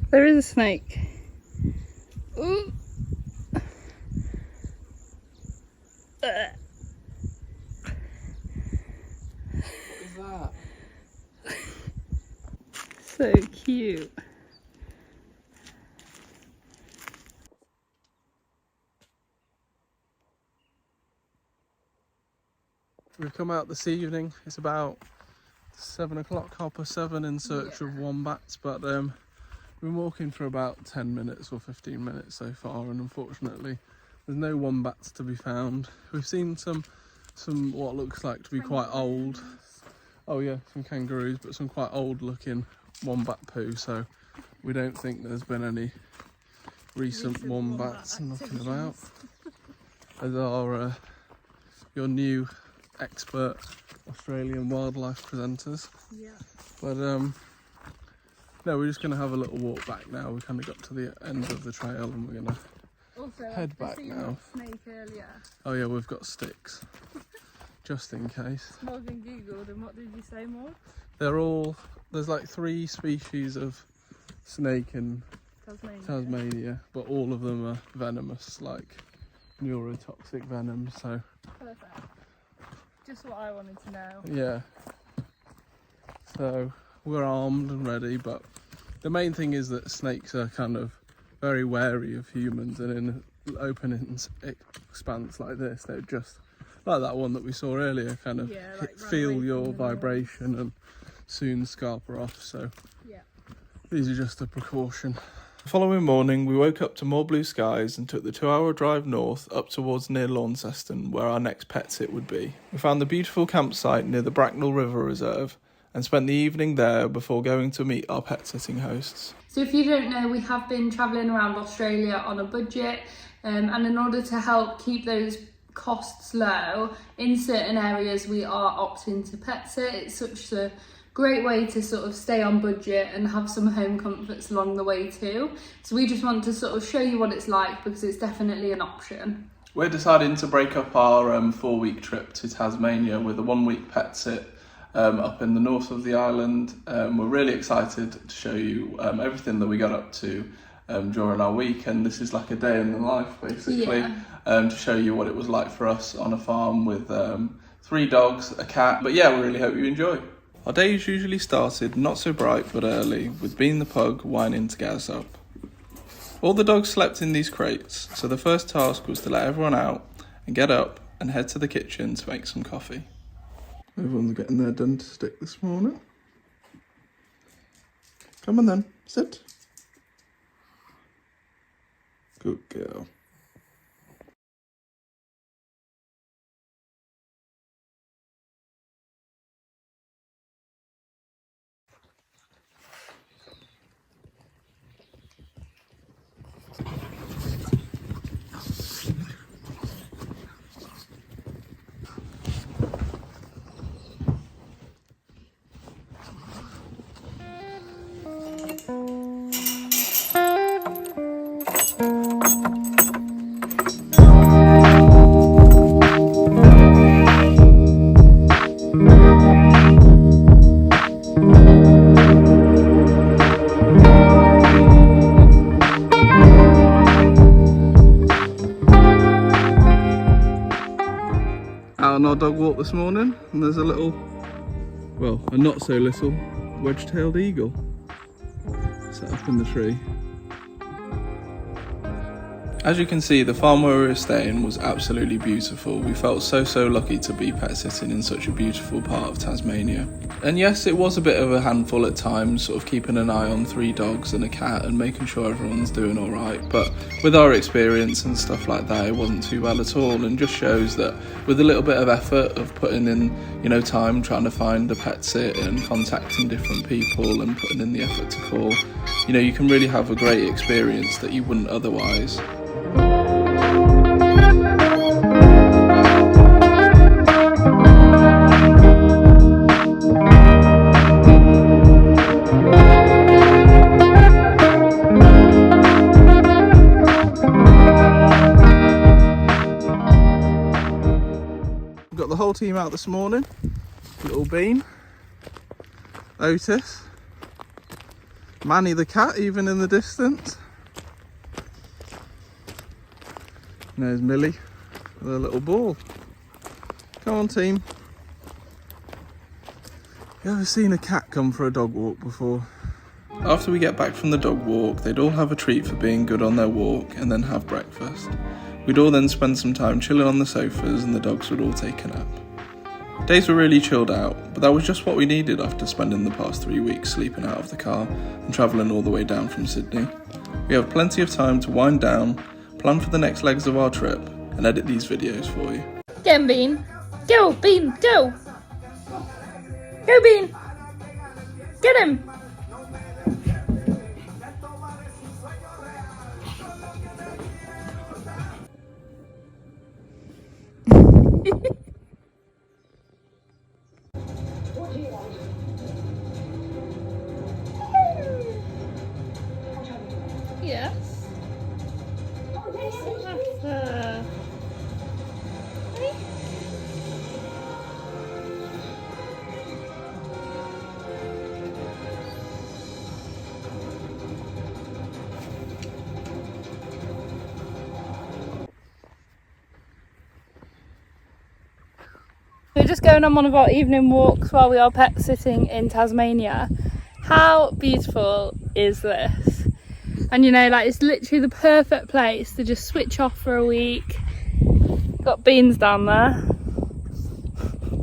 There is a snake. Ooh. What is that? So cute. We've come out this evening. It's about 7 o'clock, 7:30, in search of wombats, but We've been walking for about 10 minutes or 15 minutes so far, and unfortunately there's no wombats to be found. We've seen some what looks like to be quite old. Oh yeah, some kangaroos, but some quite old looking wombat poo, so we don't think there's been any recent wombats knocking about. As our your new expert Australian wildlife presenters. Yeah. But no, we're just going to have a little walk back now. We kind of got to the end of the trail and we're going to head back now. Snake earlier. Oh yeah, we've got sticks, just in case. Morgan googled, and what did you say, Morg? There's like 3 species of snake in Tasmania, but all of them are venomous, like neurotoxic venom, so... Perfect. Just what I wanted to know. Yeah. So, we're armed and ready, but the main thing is that snakes are kind of very wary of humans, and in an open expanse like this, they're just, like that one that we saw earlier, kind of feel your vibration and soon scarper off, so yeah. These are just a precaution. The following morning, we woke up to more blue skies and took the 2-hour drive north up towards near Launceston, where our next pet sit would be. We found the beautiful campsite near the Bracknell River Reserve and spent the evening there before going to meet our pet sitting hosts. So if you don't know, we have been travelling around Australia on a budget, and in order to help keep those costs low, in certain areas we are opting to pet sit. It's such a great way to sort of stay on budget and have some home comforts along the way too. So we just want to sort of show you what it's like, because it's definitely an option. We're deciding to break up our 4-week trip to Tasmania with a 1-week pet sit up in the north of the island. We're really excited to show you everything that we got up to during our week, and this is like a day in the life basically, to show you what it was like for us on a farm with 3 dogs, a cat. But yeah, we really hope you enjoy. Our days usually started not so bright but early, with Bean the pug whining to get us up. All the dogs slept in these crates, so the first task was to let everyone out and get up and head to the kitchen to make some coffee. Everyone's getting their done to stick this morning. Come on then, sit. Good girl. On our dog walk this morning, and there's a little, well, a not so little wedge-tailed eagle set up in the tree. As you can see, the farm where we were staying was absolutely beautiful. We felt so lucky to be pet sitting in such a beautiful part of Tasmania. And yes, it was a bit of a handful at times, sort of keeping an eye on 3 dogs and a cat and making sure everyone's doing all right. But with our experience and stuff like that, it wasn't too bad at all, and just shows that with a little bit of effort of putting in, you know, time trying to find a pet sit and contacting different people and putting in the effort to call, you know, you can really have a great experience that you wouldn't otherwise. Got the whole team out this morning. Little Bean, Otis, Manny the cat even in the distance. And there's Millie with a little ball. Come on team. You ever seen a cat come for a dog walk before? After we get back from the dog walk, they'd all have a treat for being good on their walk and then have breakfast. We'd all then spend some time chilling on the sofas and the dogs would all take a nap. Days were really chilled out, but that was just what we needed after spending the past 3 weeks sleeping out of the car and travelling all the way down from Sydney. We have plenty of time to wind down, plan for the next legs of our trip, and edit these videos for you. Get him, Bean. Go, Bean, go. Go, Bean. Get him. Yes. We're just going on one of our evening walks while we are pet sitting in Tasmania. How beautiful is this? And you know, like, it's literally the perfect place to just switch off for a week. Got Beans down there.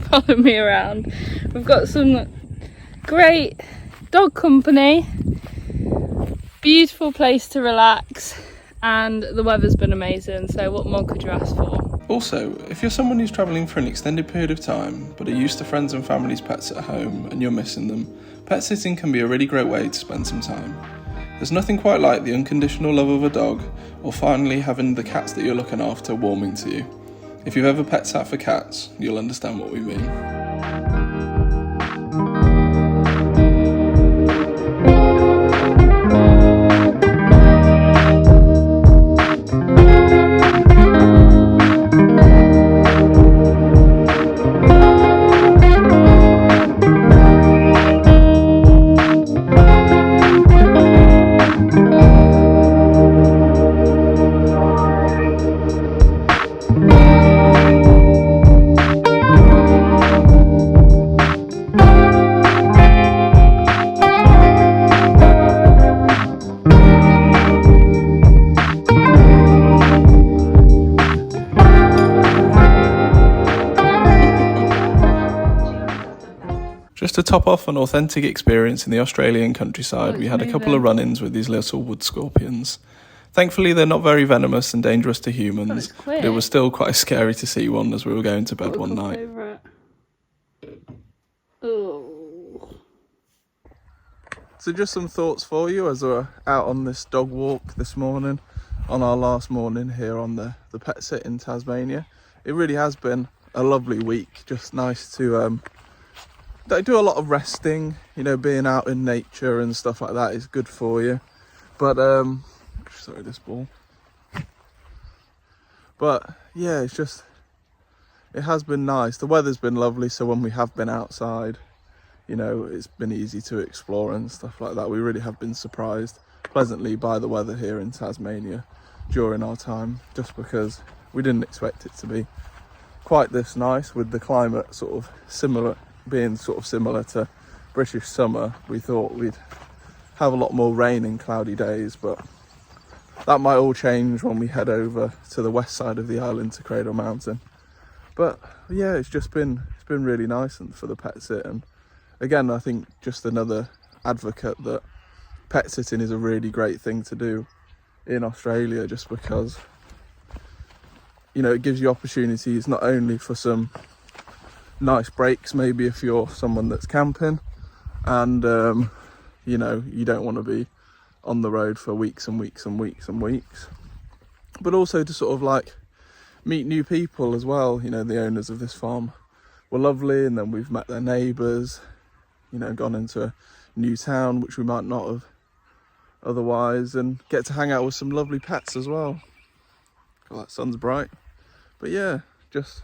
Follow me around. We've got some great dog company. Beautiful place to relax. And the weather's been amazing, so what more could you ask for? Also, if you're someone who's travelling for an extended period of time, but are used to friends and family's pets at home and you're missing them, pet sitting can be a really great way to spend some time. There's nothing quite like the unconditional love of a dog, or finally having the cats that you're looking after warming to you. If you've ever pet sat for cats, you'll understand what we mean. Just to top off an authentic experience in the Australian countryside, we had a couple of run-ins with these little wood scorpions. Thankfully, they're not very venomous and dangerous to humans, but it was still quite scary to see one as we were going to bed one night. Oh. So just some thoughts for you as we're out on this dog walk this morning, on our last morning here on the pet sit in Tasmania. It really has been a lovely week, just nice to do a lot of resting, you know, being out in nature and stuff like that is good for you. But sorry, this ball. But yeah, it has been nice. The weather's been lovely, so when we have been outside, you know, it's been easy to explore and stuff like that. We really have been surprised pleasantly by the weather here in Tasmania during our time, just because we didn't expect it to be quite this nice, with the climate sort of similar to British summer. We thought we'd have a lot more rain and cloudy days, but that might all change when we head over to the west side of the island to Cradle Mountain. But yeah, it's been really nice and for the pet sit. And again, I think just another advocate that pet sitting is a really great thing to do in Australia, just because, you know, it gives you opportunities not only for some nice breaks, maybe if you're someone that's camping and you know, you don't want to be on the road for weeks and weeks and weeks and weeks, but also to sort of like meet new people as well. You know, the owners of this farm were lovely, and then we've met their neighbours, you know, gone into a new town which we might not have otherwise, and get to hang out with some lovely pets as well. God, that sun's bright. But yeah, just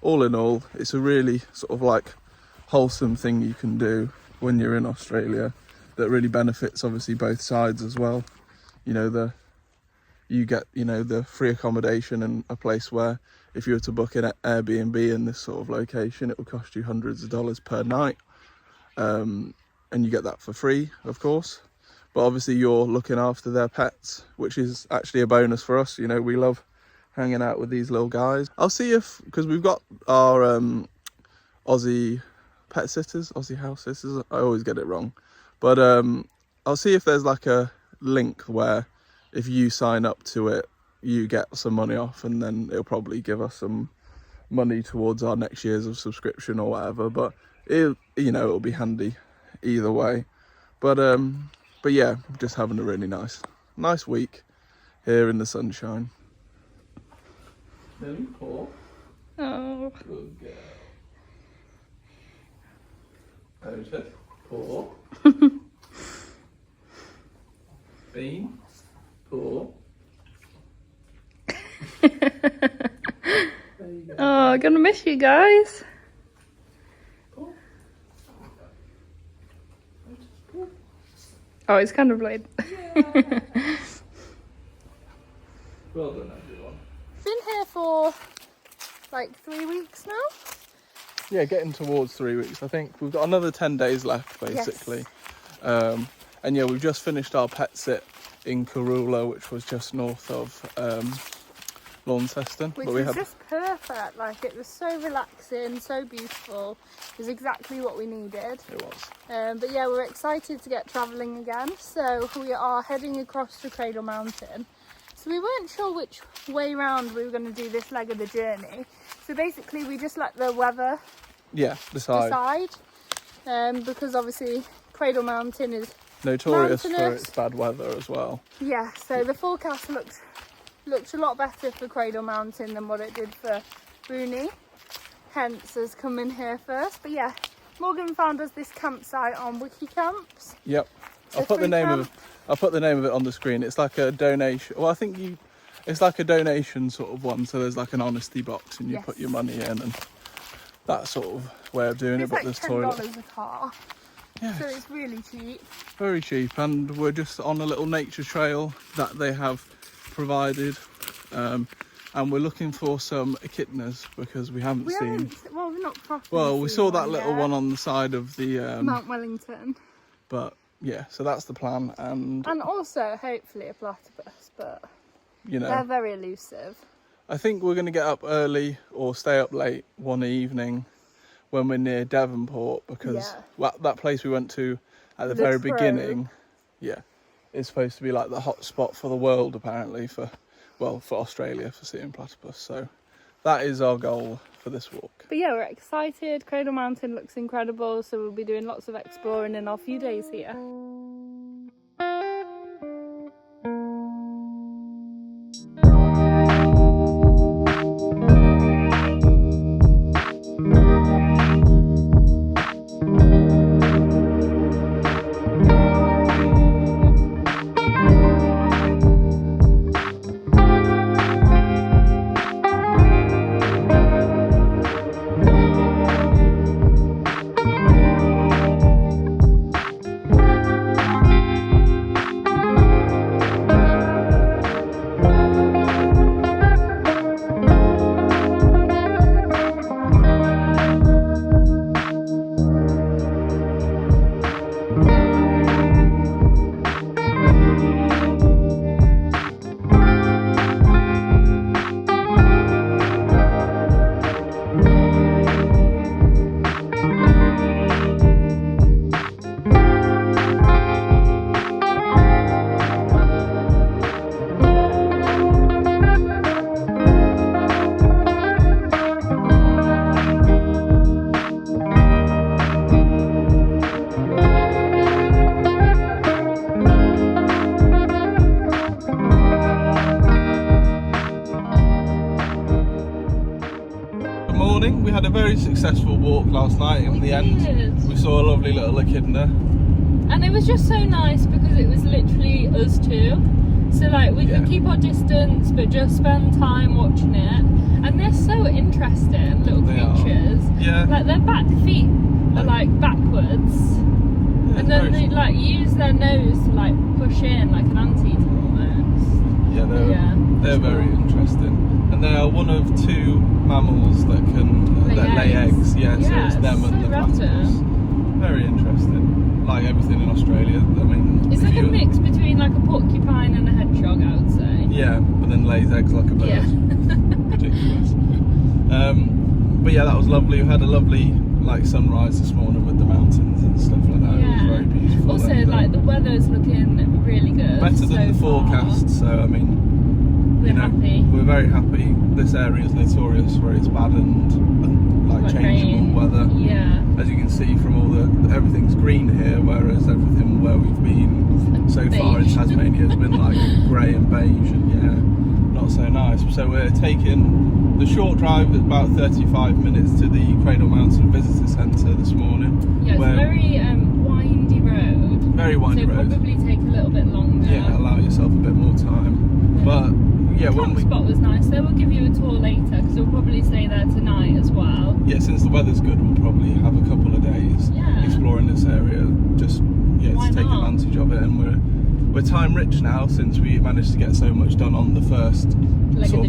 all in all, it's a really sort of like wholesome thing you can do when you're in Australia that really benefits obviously both sides as well. You know, you get, you know, the free accommodation and a place where if you were to book an Airbnb in this sort of location, it would cost you hundreds of dollars per night, and you get that for free, of course. But obviously you're looking after their pets, which is actually a bonus for us. You know, we love hanging out with these little guys. I'll see if, because we've got our Aussie pet sitters, Aussie house sitters. I always get it wrong, but I'll see if there's like a link where if you sign up to it, you get some money off, and then it'll probably give us some money towards our next year's of subscription or whatever. But it'll be handy either way. But yeah, just having a really nice week here in the sunshine. Then Paul. Oh. Good girl. Otis. Paul. Bean. Paul. Oh, I'm gonna miss you guys. Paul. Oh, it's kind of late. Yeah. Well done, everyone. Been here for like 3 weeks now. Yeah, getting towards 3 weeks. I think we've got another 10 days left, basically. Yes. And yeah, we've just finished our pet sit in Corula, which was just north of Launceston. Which was just perfect. Like, it was so relaxing, so beautiful. It was exactly what we needed. It was. But yeah, we're excited to get travelling again. So we are heading across to Cradle Mountain. So we weren't sure which way round we were going to do this leg of the journey. So basically we just let the weather decide. Because obviously Cradle Mountain is notorious for mountainous. its bad weather as well. Yeah, so the forecast looked a lot better for Cradle Mountain than what it did for Rooney. Hence us coming here first. But yeah, Morgan found us this campsite on Wiki Camps. Yep. I'll put the name of it on the screen. It's like a donation. Well, I think it's like a donation sort of one. So there's like an honesty box, and you put your money in, and that sort of way of doing it. But It's there's like toilet. $10 a car. Yeah. So it's really cheap. Very cheap, and we're just on a little nature trail that they have provided, and we're looking for some echidnas because we haven't seen. Well, we're not properly. Well, we saw that little yet. one on the side of the Mount Wellington. But yeah, so that's the plan, and also hopefully a platypus, but you know, they're very elusive. I think we're going to get up early or stay up late one evening when we're near Devonport, because that place we went to at the very beginning, is supposed to be like the hot spot for the world apparently for Australia for seeing platypus. So that is our goal for this walk. But yeah, we're excited. Cradle Mountain looks incredible, so we'll be doing lots of exploring in our few days here. We had a very successful walk last night. In the end, we saw a lovely little echidna, and it was just so nice because it was literally us two, so like we could keep our distance but just spend time watching it. And they're so interesting little creatures. Like their back feet are like backwards, and then they like use their nose to like push in like an anteater almost. They're very interesting. And they are one of two mammals that can lay eggs. So it's them and the platypus. Very interesting. Like everything in Australia. I mean, it's like a mix between like a porcupine and a hedgehog, I would say. Yeah, but then lays eggs like a bird. Ridiculous. But yeah, that was lovely. We had a lovely like sunrise this morning with the mountains and stuff like that. Yeah. It was very beautiful. Also, and, like the weather's looking really good. better than the forecast. So I mean, We're happy. we're very happy. This area is notorious for its bad and like changeable weather. Yeah. As you can see from all everything's green here, whereas everything where we've been so far in Tasmania has been like grey and beige, and not so nice. So we're taking the short drive, about 35 minutes, to the Cradle Mountain Visitor Centre this morning. Yeah, it's a very windy road. Very windy road. So probably take a little bit longer. Yeah, allow yourself a bit more time. But yeah, the camp spot was nice. So we'll give you a tour later because we'll probably stay there tonight as well. Yeah, since the weather's good, we'll probably have a couple of days exploring this area. Just to take advantage of it, and we're time rich now since we managed to get so much done on the first Couple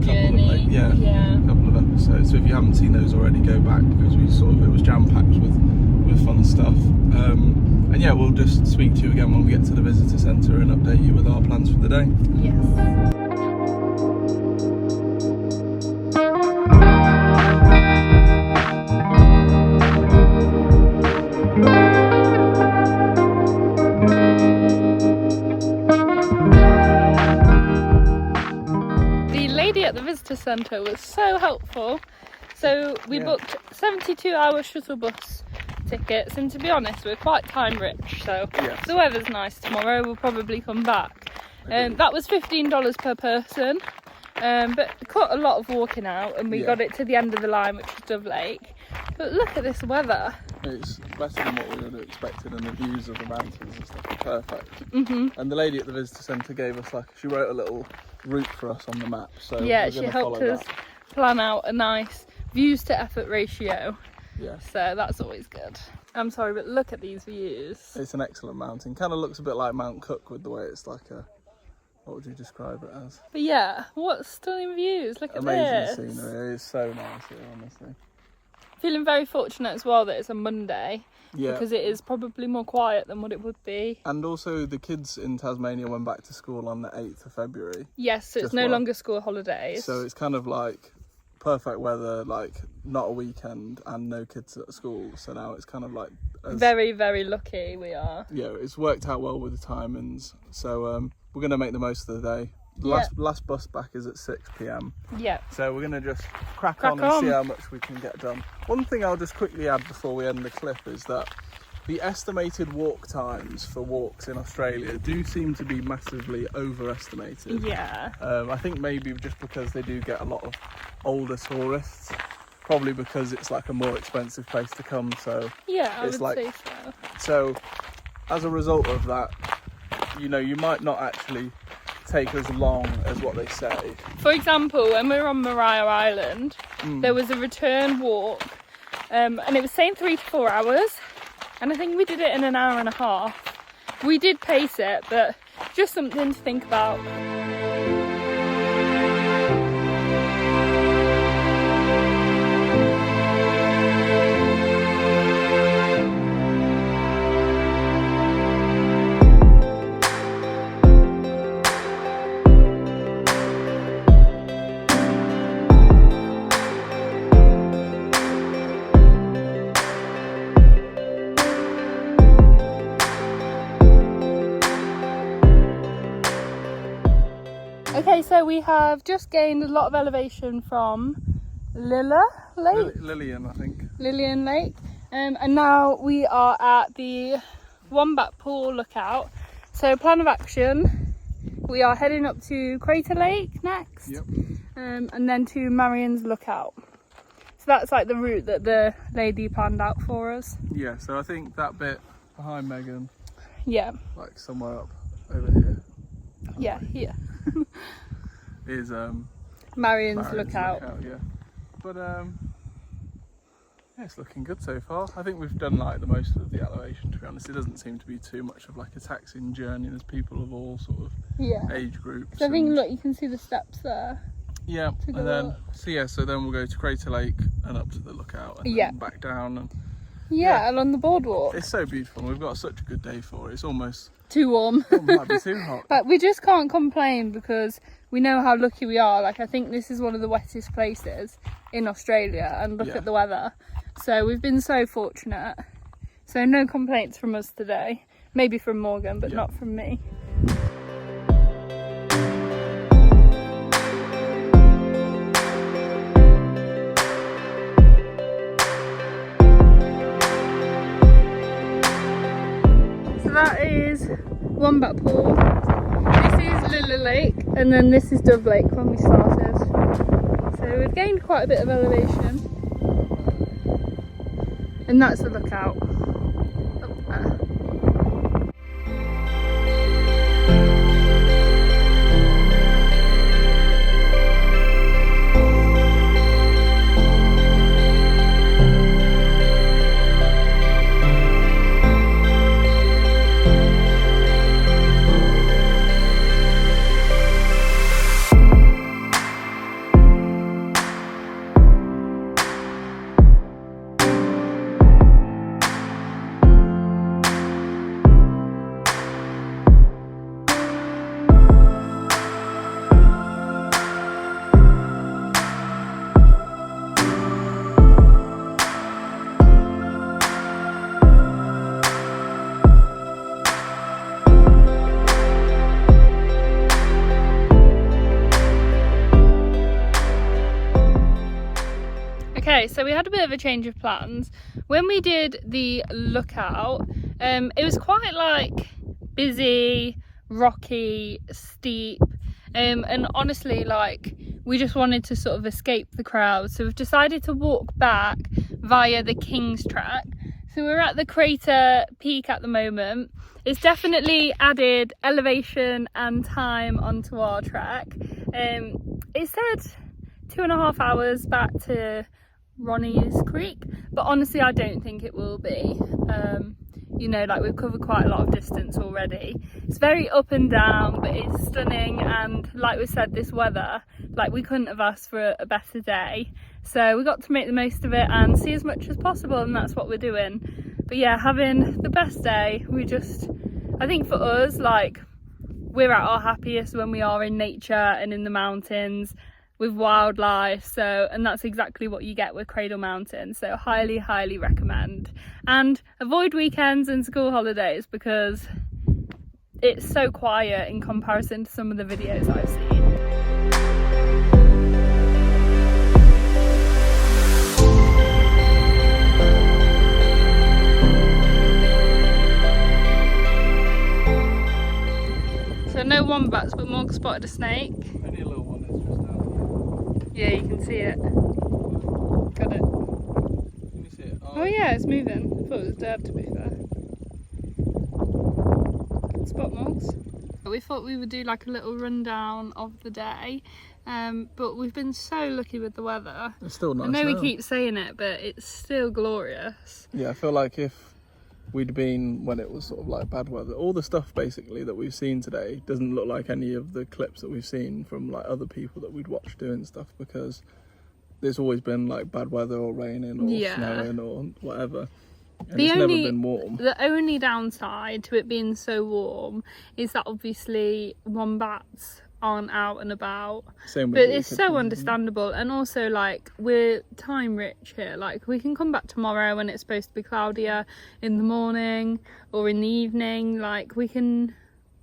of episodes. So if you haven't seen those already, go back because it was jam packed with fun stuff. And yeah, we'll just speak to you again when we get to the visitor centre and update you with our plans for the day. Yes. At the visitor centre was so helpful. So we booked 72-hour shuttle bus tickets, and to be honest, we're quite time rich, so if the weather's nice tomorrow, we'll probably come back. That was $15 per person, but cut a lot of walking out, and we got it to the end of the line, which is Dove Lake. But look at this weather. It's better than what we would have expected, and the views of the mountains and stuff are perfect. And the lady at the visitor centre gave us she wrote a little route for us on the map. So yeah, she helped us plan out a nice views to effort ratio. Yeah. So that's always good. I'm sorry, but look at these views. It's an excellent mountain. Kind of looks a bit like Mount Cook with the way it's like a, what would you describe it as? But yeah, what stunning views. Look at this. Amazing scenery. It's so nice here, honestly. Feeling very fortunate as well that it's a Monday. Yeah. Because it is probably more quiet than what it would be. And also the kids in Tasmania went back to school on the 8th of February. Yes, so it's no longer school holidays. So it's kind of like perfect weather, like not a weekend and no kids at school. So now it's kind of like... very, very lucky we are. Yeah, it's worked out well with the timings. So we're going to make the most of the day. The last bus back is at 6 p.m. Yeah. So we're going to just crack on and see how much we can get done. One thing I'll just quickly add before we end the clip is that the estimated walk times for walks in Australia do seem to be massively overestimated. Yeah. I think maybe just because they do get a lot of older tourists, probably because it's like a more expensive place to come. So yeah, I would say so. So as a result of that, you might not actually take as long as what they say. For example, when we were on Maria Island, there was a return walk, and it was saying 3 to 4 hours, and I think we did it in an hour and a half. We did pace it, but just something to think about. Okay, so we have just gained a lot of elevation from Lillian Lake, and now we are at the Wombat Pool Lookout. So plan of action, we are heading up to Crater Lake next, and then to Marion's Lookout. So that's like the route that the lady planned out for us. Yeah, so I think that bit behind Megan, like somewhere up over here. Yeah, here. is Marion's Lookout. Yeah, but it's looking good so far. I think we've done like the most of the elevation, to be honest. It doesn't seem to be too much of like a taxing journey. There's people of all sort of age groups. So I think look, you can see the steps there. Yeah, and then so then we'll go to Crater Lake and up to the lookout and then back down and along the boardwalk. It's so beautiful. We've got such a good day for it. It's almost too warm. It might be too hot. But we just can't complain because we know how lucky we are. Like, I think this is one of the wettest places in Australia, and look at the weather. So we've been so fortunate. So no complaints from us today. Maybe from Morgan, but not from me. So that is Wombat Pool. This is Lily Lake, and then this is Dove Lake when we started. So we've gained quite a bit of elevation. And that's the lookout up there. Okay, so we had a bit of a change of plans. When we did the lookout, it was quite like busy, rocky, steep, and honestly, like, we just wanted to sort of escape the crowd. So we've decided to walk back via the King's Track. So we're at the crater peak at the moment. It's definitely added elevation and time onto our track. It said 2.5 hours back to Ronnie's Creek, but honestly I don't think it will be. You know, like, we've covered quite a lot of distance already. It's very up and down, but it's stunning, and like we said, this weather, like, we couldn't have asked for a better day. So we got to make the most of it and see as much as possible, and that's what we're doing. But yeah, having the best day. I think for us, like, we're at our happiest when we are in nature and in the mountains with wildlife. So, and that's exactly what you get with Cradle Mountain. So highly recommend. And avoid weekends and school holidays because it's so quiet in comparison to some of the videos I've seen. So no wombats, but Morg spotted a snake. Only a little one is just down. Yeah, you can see it. Got it. Can you see it? Oh yeah, it's moving. I thought it was dead, to be fair. Good spot, Morgs. We thought we would do like a little rundown of the day, but we've been so lucky with the weather. It's still nice. I know now. we keep saying it, but it's still glorious. Yeah, I feel like if we'd been when it was sort of like bad weather, all the stuff basically that we've seen today doesn't look like any of the clips that we've seen from like other people that we'd watched doing stuff, because there's always been like bad weather or raining or snowing or whatever, and it's never been warm. The only downside to it being so warm is that obviously wombats aren't out and about. Same with but it's so understandable, and also like we're time rich here. Like, we can come back tomorrow when it's supposed to be cloudier in the morning or in the evening. Like, we can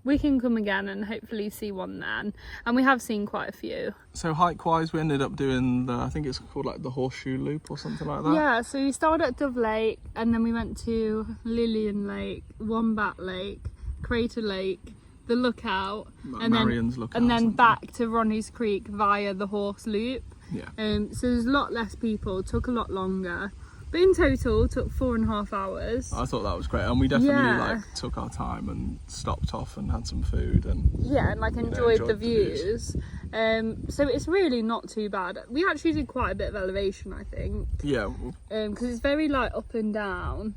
come again and hopefully see one then, and we have seen quite a few. So hike wise, we ended up doing I think it's called like the Horseshoe Loop or something like that. Yeah, so we started at Dove Lake, and then we went to Lillian Lake, Wombat Lake, Crater Lake, the Lookout, like and Marion's Lookout, and then back to Ronnie's Creek via the Horse Loop. Yeah. So there's a lot less people, took a lot longer, but in total took 4.5 hours. I thought that was great, and we definitely like took our time and stopped off and had some food and and like enjoyed the views. So it's really not too bad. We actually did quite a bit of elevation, I think. Yeah. Because it's very like up and down.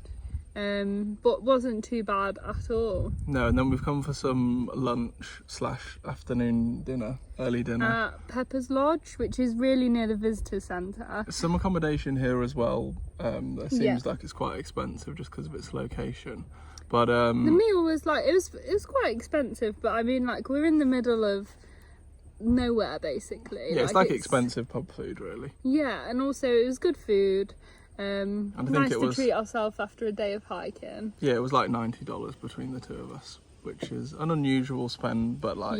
But wasn't too bad at all. No, and then we've come for some lunch / afternoon dinner, early dinner. At Pepper's Lodge, which is really near the visitor centre. Some accommodation here as well. That seems like it's quite expensive just because of its location. But the meal was like, it was quite expensive, but I mean, like, we're in the middle of nowhere basically. Yeah, it's like expensive pub food really. Yeah, and also it was good food. And I think nice it was, to treat ourselves after a day of hiking. Yeah, it was like $90 between the two of us, which is an unusual spend, but like,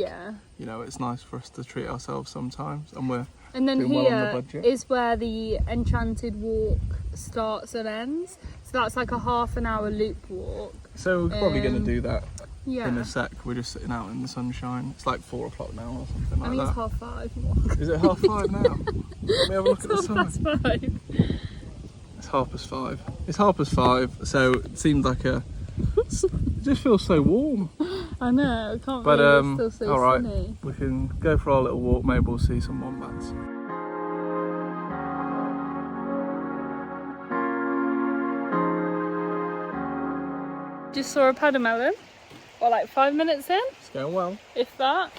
you know, it's nice for us to treat ourselves sometimes, and we're then doing here well on the budget. Is where the Enchanted Walk starts and ends. So that's like a half-an-hour loop walk. So we're probably going to do that in a sec. We're just sitting out in the sunshine. It's like 4 o'clock now or something like that. I think it's 5:30. Is it 5:30 now? Let me have a look at the time. It's 5:30. It's 5:30. It's 5:30, so it seems like it just feels so warm. I know, I can't believe it's still so alright, sunny. we can go for our little walk, maybe we'll see some wombats. Just saw a paddlemelon, or like 5 minutes in, It's going well. if that.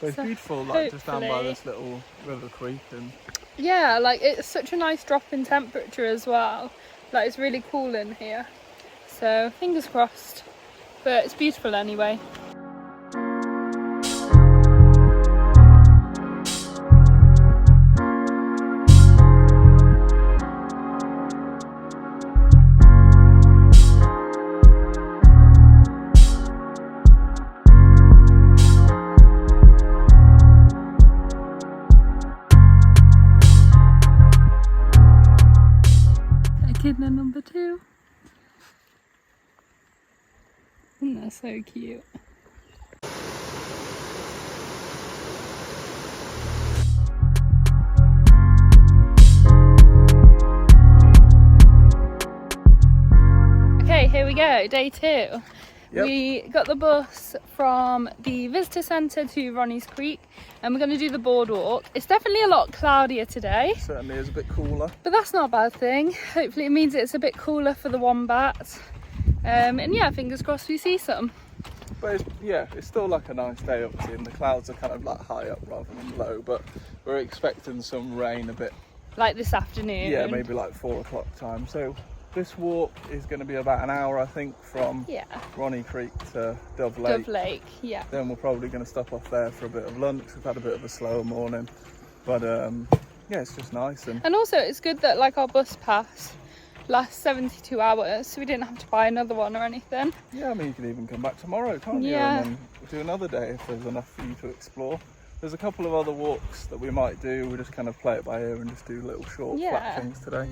But it's So beautiful, like just down by hopefully- this little river creek, and Yeah, like it's such a nice drop in temperature as well. Like it's really cool in here. So fingers crossed. But it's beautiful anyway. Echidna number 2. And they're so cute. Okay, here we go, day 2. Yep. We got the bus from the visitor centre to Ronnie's Creek, and we're going to do the boardwalk. It's definitely a lot cloudier today, certainly is a bit cooler. but that's not a bad thing. Hopefully it means it's a bit cooler for the wombats. And yeah, fingers crossed we see some. But it's still like a nice day obviously, and the clouds are kind of like high up rather than low, but we're expecting some rain a bit. Like this afternoon. Yeah, maybe like 4 o'clock time. So this walk is going to be about an hour, I think, from Ronnie Creek to Dove Lake. Dove Lake, yeah. Then we're probably going to stop off there for a bit of lunch. We've had a bit of a slower morning, but yeah, it's just nice. And also it's good that like our bus pass lasts 72 hours, so we didn't have to buy another one or anything. yeah, I mean, you can even come back tomorrow, can't you? Yeah. And then do another day if there's enough for you to explore. There's a couple of other walks that we might do. We'll just kind of play it by ear and just do little short flat things today.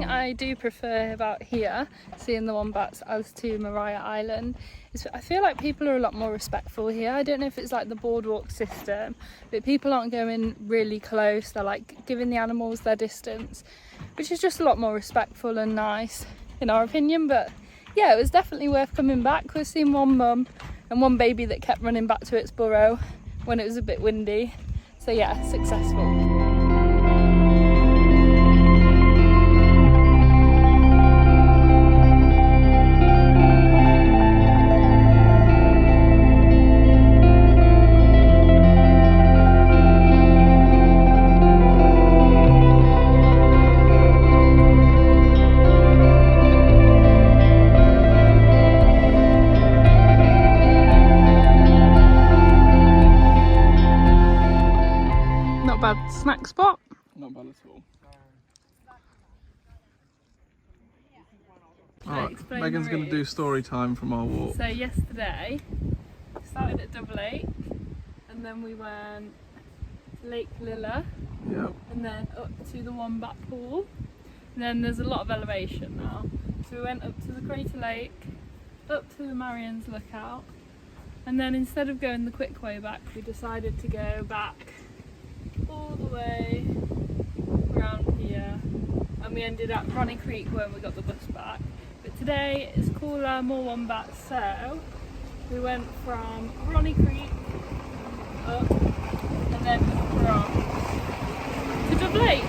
I do prefer about here, seeing the wombats, as to Maria Island, is I feel like people are a lot more respectful here. I don't know if it's like the boardwalk system, but people aren't going really close. They're like giving the animals their distance, which is just a lot more respectful and nice in our opinion. But yeah, it was definitely worth coming back. We've seen one mum and one baby that kept running back to its burrow when it was a bit windy. So yeah, successful. Snack spot? Not bad at all. Alright, Megan's going to do story time from our walk. So yesterday, we started at Dove Lake, and then we went to Lake Lilla, and then up to the Wombat Pool, and then there's a lot of elevation now. So we went up to the Crater Lake, up to the Marian's Lookout, and then instead of going the quick way back, we decided to go back all the way around here, and we ended at Ronnie Creek when we got the bus back. But today it's cooler, more wombats, so We went from Ronnie Creek up and then across to Dove Lake.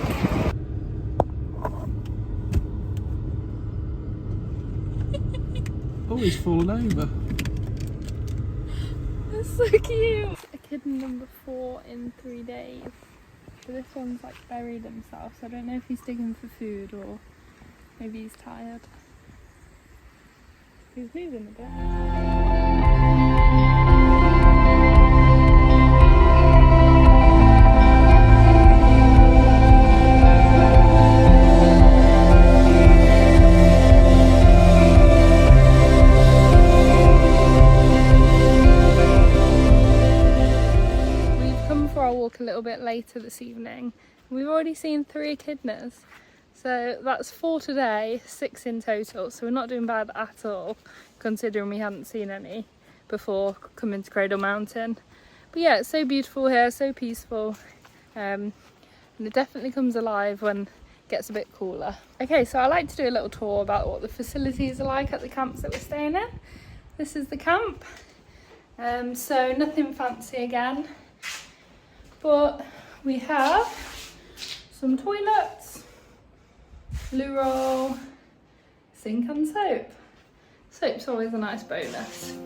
Oh, he's fallen over. That's so cute. Echidna number 4 in 3 days. So this one's like buried himself, so I don't know if he's digging for food or maybe he's tired. He's moving a bit. A little bit later this evening. We've already seen 3 echidnas, so that's 4 today, 6 in total, so we're not doing bad at all considering we hadn't seen any before coming to Cradle Mountain. But yeah, it's so beautiful here, so peaceful, and it definitely comes alive when it gets a bit cooler. Okay, so I like to do a little tour about what the facilities are like at the camps that we're staying in. This is the camp, so nothing fancy again. But we have some toilets, loo roll, sink and soap. Soap's always a nice bonus.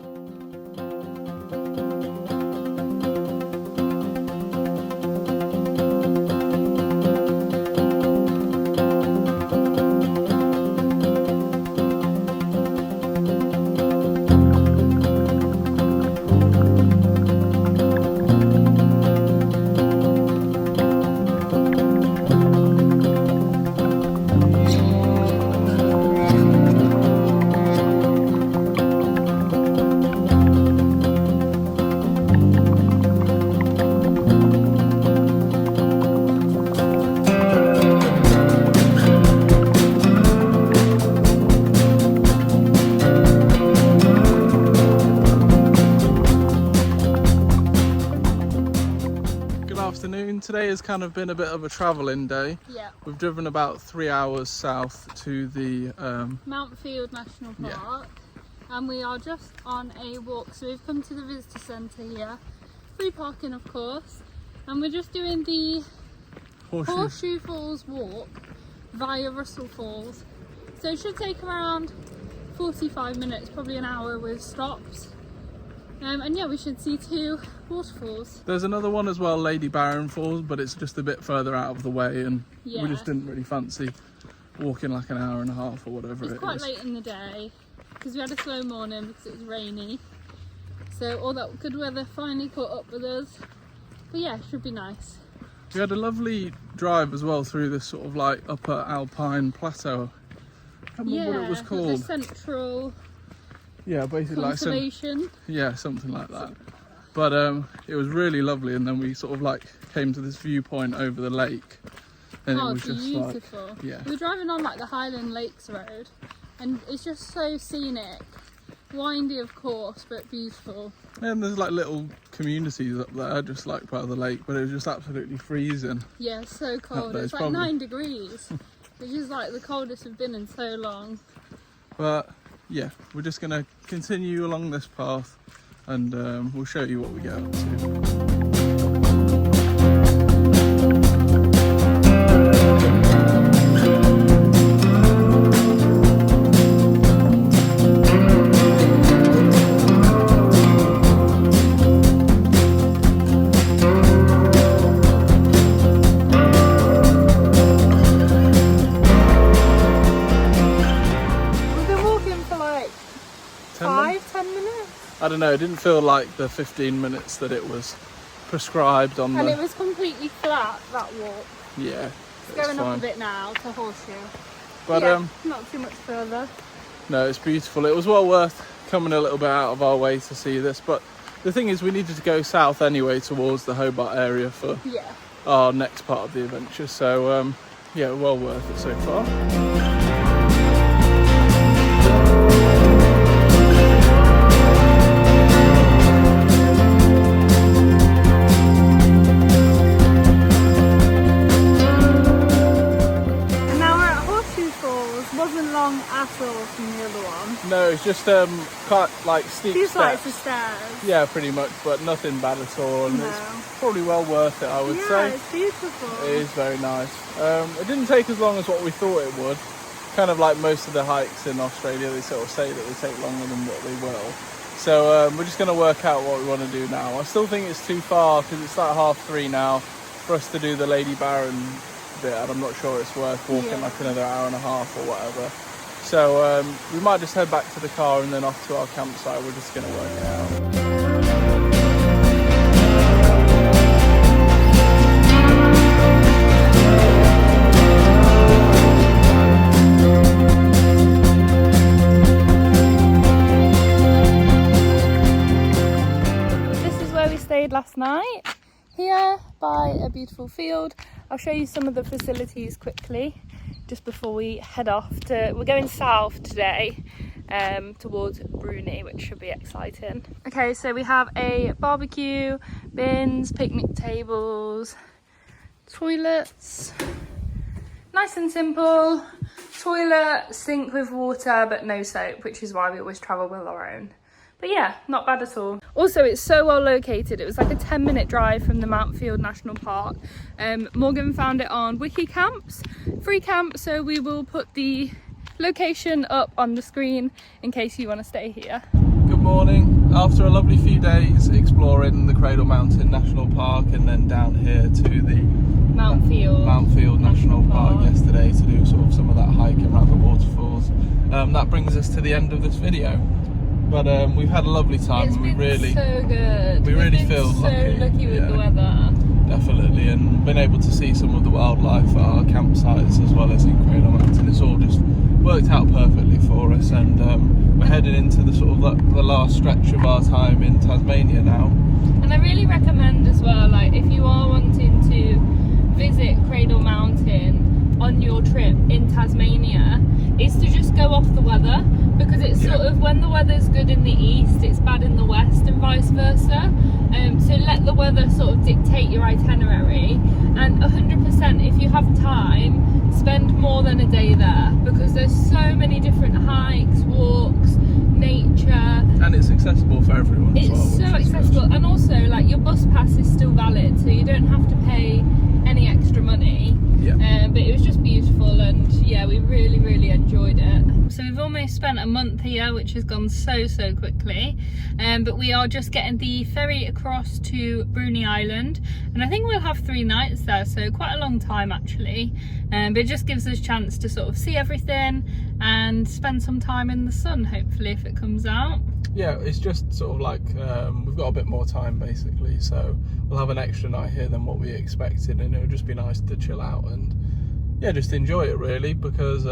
Today has kind of been a bit of a travelling day. Yeah. We've driven about 3 hours south to the Mount Field National Park, and we are just on a walk. So we've come to the visitor centre here, free parking of course, and we're just doing the Horseshoe Falls walk via Russell Falls. So it should take around 45 minutes, probably an hour with stops. And yeah, we should see 2 waterfalls. There's another one as well, Lady Barron Falls, but it's just a bit further out of the way, and we just didn't really fancy walking like an hour and a half or whatever it is. It's quite late in the day because we had a slow morning because it was rainy. So all that good weather finally caught up with us. But yeah, it should be nice. We had a lovely drive as well through this sort of like upper alpine plateau. I can't remember what it was called. The central. Yeah, basically conservation. like something like that. But it was really lovely, and then we sort of like came to this viewpoint over the lake, and it was just beautiful. Like, yeah. We were driving on like the Highland Lakes Road, and it's just so scenic, windy of course, but beautiful. And there's like little communities up there, just like by the lake, but it was just absolutely freezing. Yeah, so cold. It's like 9 degrees, which is like the coldest we've been in so long. But yeah, we're just going to continue along this path, and we'll show you what we get up to. I don't know, it didn't feel like the 15 minutes that it was prescribed on and it was completely flat, that walk. Yeah, it's going up a bit now to Horseshoe. But yeah, not too much further. No, it's beautiful. It was well worth coming a little bit out of our way to see this, but the thing is we needed to go south anyway towards the Hobart area for our next part of the adventure, so yeah, well worth it so far. No, it's just quite like steep Few steps. flights of stairs. Yeah, pretty much, but nothing bad at all. And No. it's probably well worth it, I would say. Yeah, it's beautiful. It is very nice. It didn't take as long as what we thought it would. Kind of like most of the hikes in Australia, they sort of say that they take longer than what they will. So we're just going to work out what we want to do now. I still think it's too far because it's like 3:30 now for us to do the Lady Baron bit, and I'm not sure it's worth walking like another hour and a half or whatever. So we might just head back to the car and then off to our campsite. We're just going to work it out. Last night here by a beautiful field. I'll show you some of the facilities quickly just before we head off we're going south today towards Brunei, which should be exciting. Okay, so we have a barbecue, bins, picnic tables, toilets, nice and simple. Toilet, sink with water but no soap, which is why we always travel with our own. But yeah, not bad at all. Also, it's so well located. It was like a 10-minute drive from the Mountfield National Park. Morgan found it on Wikicamps, free camp, so we will put the location up on the screen in case you want to stay here. Good morning. After a lovely few days exploring the Cradle Mountain National Park and then down here to the Mountfield National Park yesterday to do sort of some of that hiking around the waterfalls, that brings us to the end of this video. But we've had a lovely time. It's been really, so good. We really feel so lucky with the weather. Definitely, and been able to see some of the wildlife at our campsites as well as in Cradle Mountain. It's all just worked out perfectly for us, and we're heading into the sort of the last stretch of our time in Tasmania now. And I really recommend as well, like if you are wanting to visit Cradle Mountain on your trip in Tasmania, is to just go off the weather, because it's sort of when the weather's good in the east, it's bad in the west and vice versa. So let the weather sort of dictate your itinerary, and 100% if you have time, spend more than a day there, because there's so many different hikes, walks, nature. And it's accessible for everyone as well. It's so accessible, and also like your bus pass is still valid, so you don't have to pay any extra money. But it was just beautiful, and yeah, we really enjoyed it. So we've almost spent a month here, which has gone so quickly, but we are just getting the ferry across to Brunei Island, and I think we'll have 3 nights there, so quite a long time actually. But it just gives us a chance to sort of see everything and spend some time in the sun, hopefully, if it comes out. Yeah, it's just sort of like we've got a bit more time basically, so we'll have an extra night here than what we expected, and it'll just be nice to chill out and yeah, just enjoy it really, because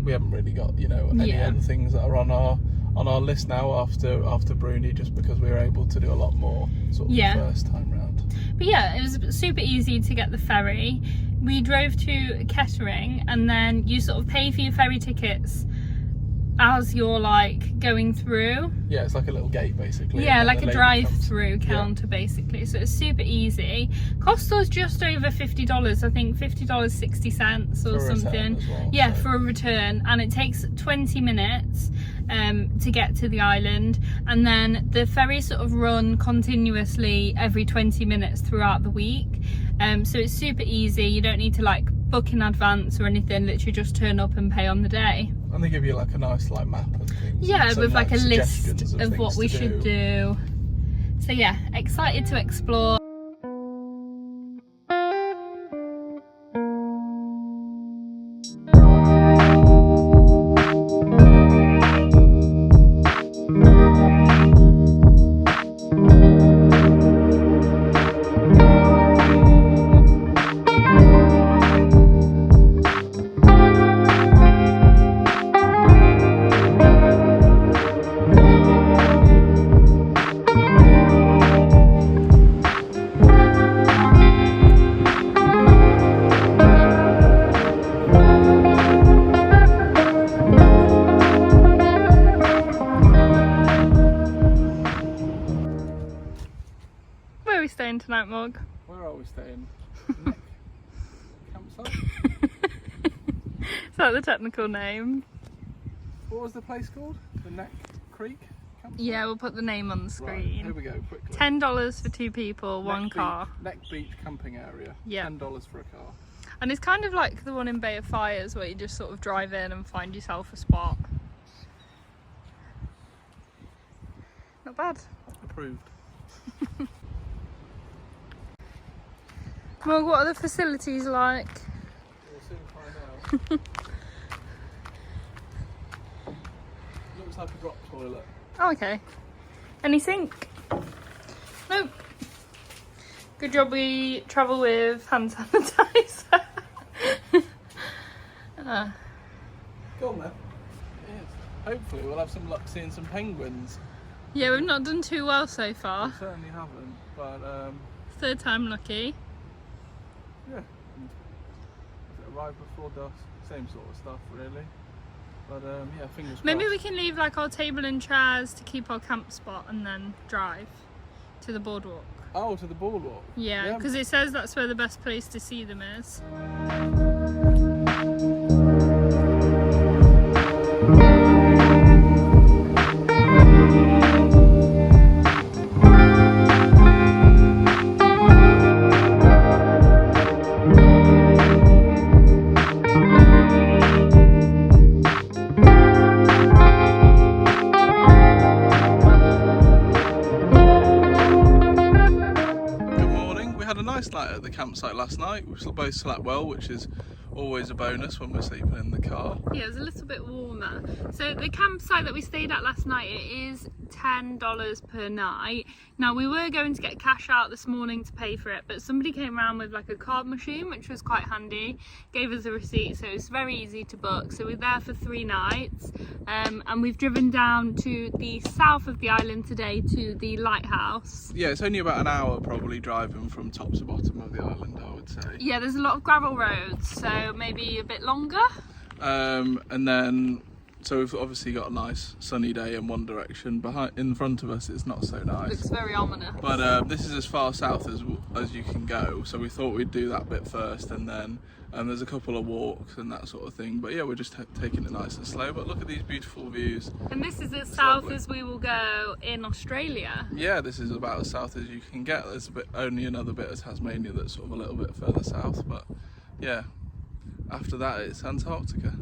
we haven't really got, you know, any other things that are on our list now after Brunei, just because we were able to do a lot more sort of the first time round. But yeah, it was super easy to get the ferry. We drove to Kettering, and then you sort of pay for your ferry tickets as you're like going through. Yeah, it's like a little gate basically. Yeah, like a drive-through counter basically. So it's super easy. Cost us just over $50, I think $50.60 or something. Well, yeah, so. For a return, and it takes 20 minutes to get to the island, and then the ferries sort of run continuously every 20 minutes throughout the week. So it's super easy. You don't need to like book in advance or anything. Literally just turn up and pay on the day. And they give you like a nice like map and things. Yeah, and with like a list of what we should do. So yeah, excited to explore. Tonight, Morg? Where are we staying? Campsite? Is that the technical name? What was the place called? The Neck Creek campsite? Yeah, we'll put the name on the screen. Right, here we go, quickly. $10 for 2 people, one car. Neck Beach camping area. Yeah. $10 for a car. And it's kind of like the one in Bay of Fires where you just sort of drive in and find yourself a spot. Not bad. Approved. Well, what are the facilities like? We'll soon find out. Looks like a drop toilet. Oh, okay. Any sink? Nope. Good job we travel with hand sanitizer. Go on then. Yes. Hopefully we'll have some luck seeing some penguins. Yeah, we've not done too well so We far. certainly haven't, but 3rd time lucky. yeah. If it arrived before dusk, same sort of stuff really. But yeah, fingers crossed. Maybe we can leave like our table and chairs to keep our camp spot and then drive to the boardwalk. Oh, to the boardwalk. Yeah, because it says that's where the best place to see them is. Night at the campsite last night. We both slept well, which is always a bonus when we're sleeping in the car. Yeah, it was a little bit warmer. So the campsite that we stayed at last night, it is $10 per night. Now we were going to get cash out this morning to pay for it, but somebody came around with like a card machine, which was quite handy, gave us a receipt, so it's very easy to book. So we're there for 3 nights, and we've driven down to the south of the island today to the lighthouse. Yeah, it's only about an hour probably driving from top to bottom of the island, I would say. Yeah, there's a lot of gravel roads, so maybe a bit longer. And then so we've obviously got a nice sunny day in one direction. In front of us it's not so nice. Looks very ominous. But this is as far south as you can go, so we thought we'd do that bit first, and then there's a couple of walks and that sort of thing. But yeah, we're just taking it nice and slow. But look at these beautiful views. And this is as south as we will go in Australia. Yeah, this is about as south as you can get. There's only another bit of Tasmania that's sort of a little bit further south, but yeah, after that it's Antarctica.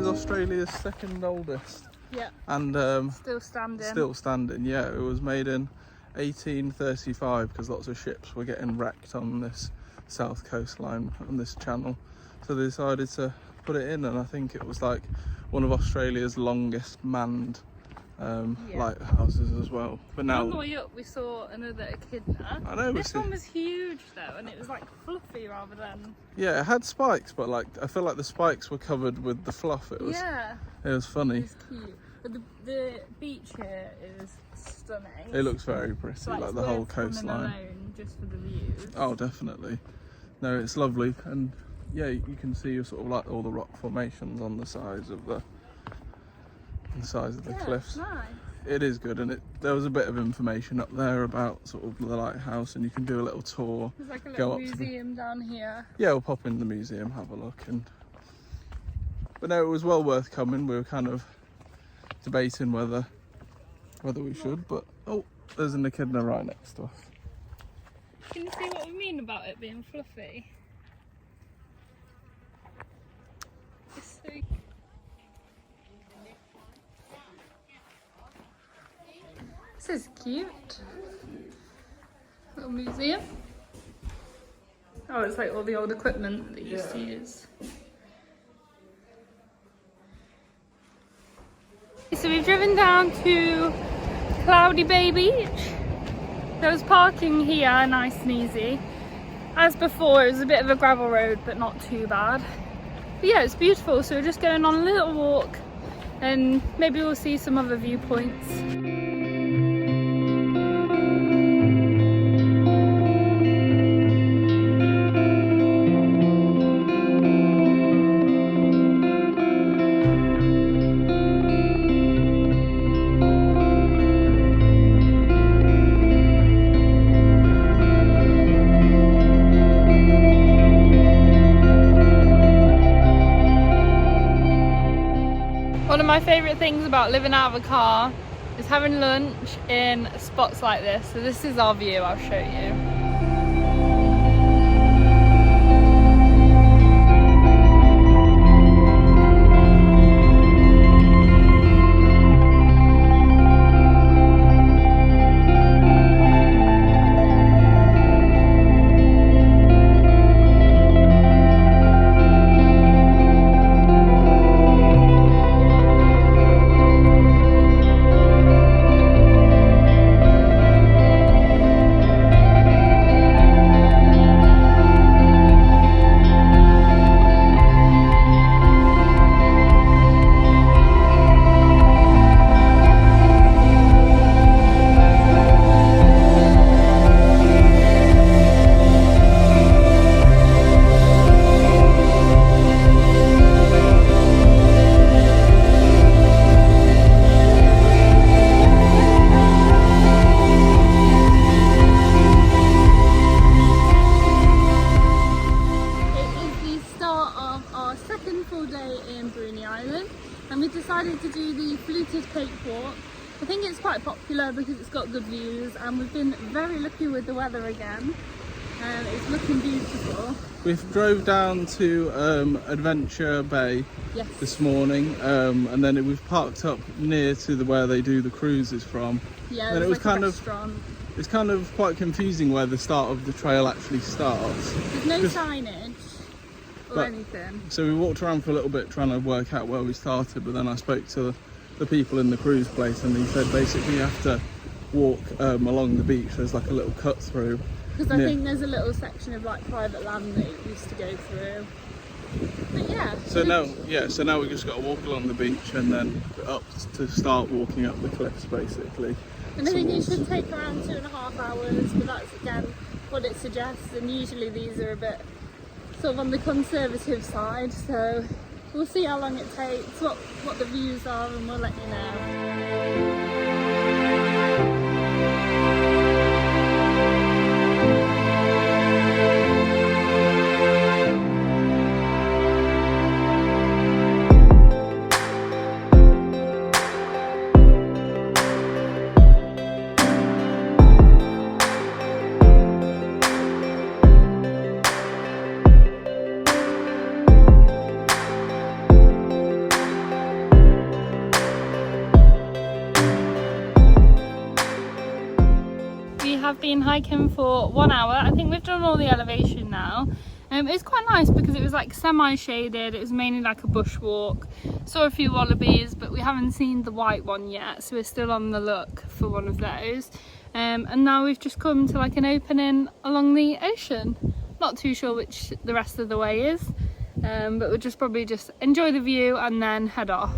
Australia's second oldest. Yeah. And still standing. Still standing, yeah. It was made in 1835 because lots of ships were getting wrecked on this south coastline on this channel. So they decided to put it in, and I think it was like one of Australia's longest manned lighthouses as well. But now on the way up we saw another echidna. I know. This one was huge though, and it was like fluffy rather than... Yeah, it had spikes, but like I feel like the spikes were covered with the fluff. It was funny. It was cute. But the beach here is stunning. It looks very pretty, like the whole coastline. Alone just for the views. Oh, definitely. No, it's lovely, and yeah, you can see sort of like all the rock formations on the sides of the cliffs. Nice. It is good, and there was a bit of information up there about sort of the lighthouse, and you can do a little tour. There's like a little museum down here. Yeah, we'll pop in the museum, have a look, but no, it was well worth coming. We were kind of debating whether we should, but oh, there's an echidna right next to us. Can you see what we mean about it being fluffy? It's so... This is cute. Little museum. Oh, it's like all the old equipment that they used to use. So we've driven down to Cloudy Bay Beach. There was parking here, nice and easy. As before, it was a bit of a gravel road, but not too bad. But yeah, it's beautiful, so we're just going on a little walk and maybe we'll see some other viewpoints. One of my favourite things about living out of a car is having lunch in spots like this. So this is our view, I'll show you. And we decided to do the fluted cakewalk. I think it's quite popular because it's got good views and we've been very lucky with the weather again. It's looking beautiful. We drove down to Adventure Bay this morning, and then we've parked up near to where they do the cruises from. Yeah, and it was like it's kind of quite confusing where the start of the trail actually starts. There's no signage or anything. So we walked around for a little bit trying to work out where we started, but then I spoke to the people in the cruise place and they said basically you have to walk along the beach. There's like a little cut through. Because I think there's a little section of like private land that it used to go through. But yeah. So now we just got to walk along the beach and then up to start walking up the cliffs basically. And I think it should take around 2.5 hours, but that's again what it suggests. And usually these are a bit sort of on the conservative side, so we'll see how long it takes, what the views are, and we'll let you know. Have been hiking for 1 hour. I think we've done all the elevation now. It's quite nice because it was like semi-shaded. It was mainly like a bushwalk. Saw a few wallabies, but we haven't seen the white one yet, so we're still on the look for one of those. And now we've just come to like an opening along the ocean. Not too sure which the rest of the way is, but we'll just probably just enjoy the view and then head off.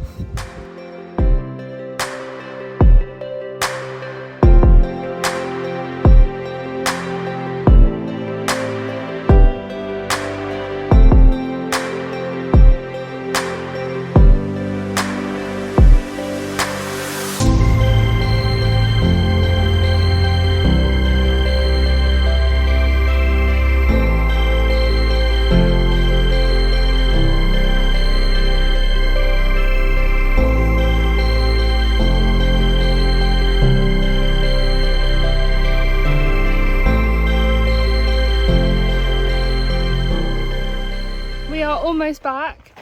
Almost back.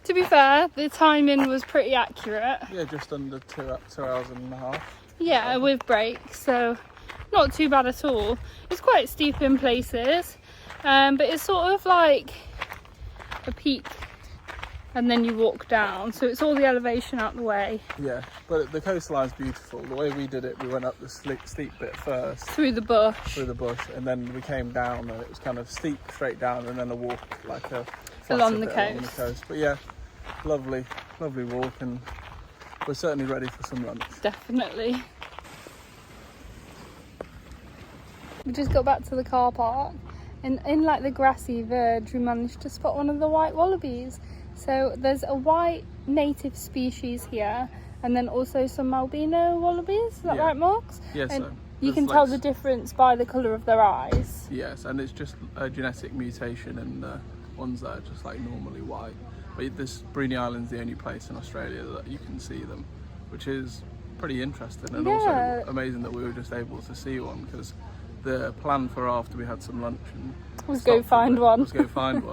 To be fair, the timing was pretty accurate. Yeah, just under 2 hours and a half. Yeah, with breaks, so not too bad at all. It's quite steep in places, but it's sort of like a peak and then you walk down, so it's all the elevation out the way. Yeah, but the coastline's beautiful. The way we did it, we went up the steep bit first. Through the bush, and then we came down and it was kind of steep straight down and then a walk, like a quite along a the bit along the coast. coast. But yeah, lovely walk, and we're certainly ready for some lunch. Definitely. We just got back to the car park, and in like the grassy verge we managed to spot one of the white wallabies. So there's a white native species here, and then also some albino wallabies. Is that right, Morgs? Yes. And So you can tell the difference by the colour of their eyes. yes, and it's just a genetic mutation in the ones that are just like normally white. But this Bruny Island's the only place in Australia that you can see them, which is pretty interesting, and also amazing that we were just able to see one, because the plan for after we had some lunch and was go find one.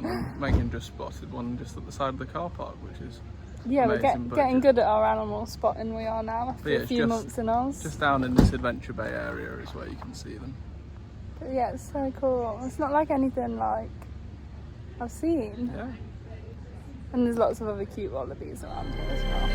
And Megan just spotted one just at the side of the car park, which is we're amazing, getting good at our animal spotting. We are now after a few months in Oz. Just down in this Adventure Bay area is where you can see them. But yeah, it's so cool. It's not like anything like I've seen. Yeah. And there's lots of other cute wallabies around here as well.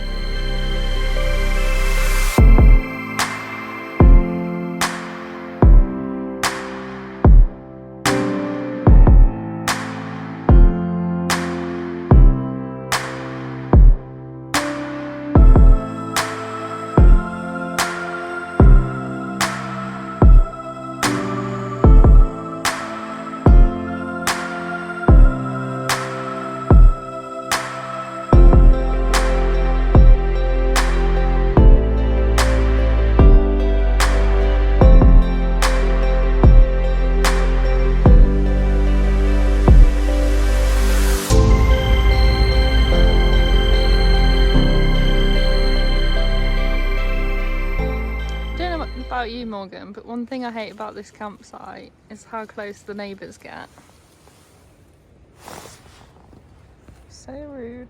About you, Morgan, but one thing I hate about this campsite is how close the neighbours get. So rude.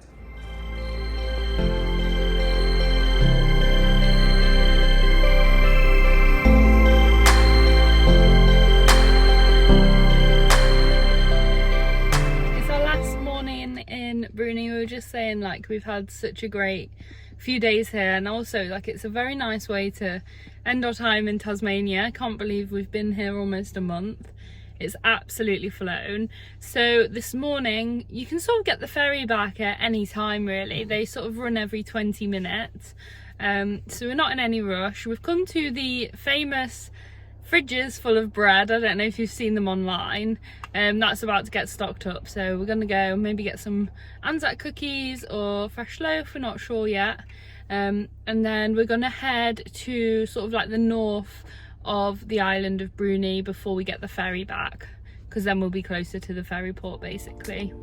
It's our last morning in Bruny. We were just saying like we've had such a great few days here, and also like it's a very nice way to end our time in Tasmania. I can't believe we've been here almost a month. It's absolutely flown. So this morning you can sort of get the ferry back at any time really. They sort of run every 20 minutes. So we're not in any rush. We've come to the famous fridges full of bread. I don't know if you've seen them online. That's about to get stocked up, so we're gonna go maybe get some Anzac cookies or fresh loaf, we're not sure yet. And then we're gonna head to sort of like the north of the island of Bruny before we get the ferry back, because then we'll be closer to the ferry port basically.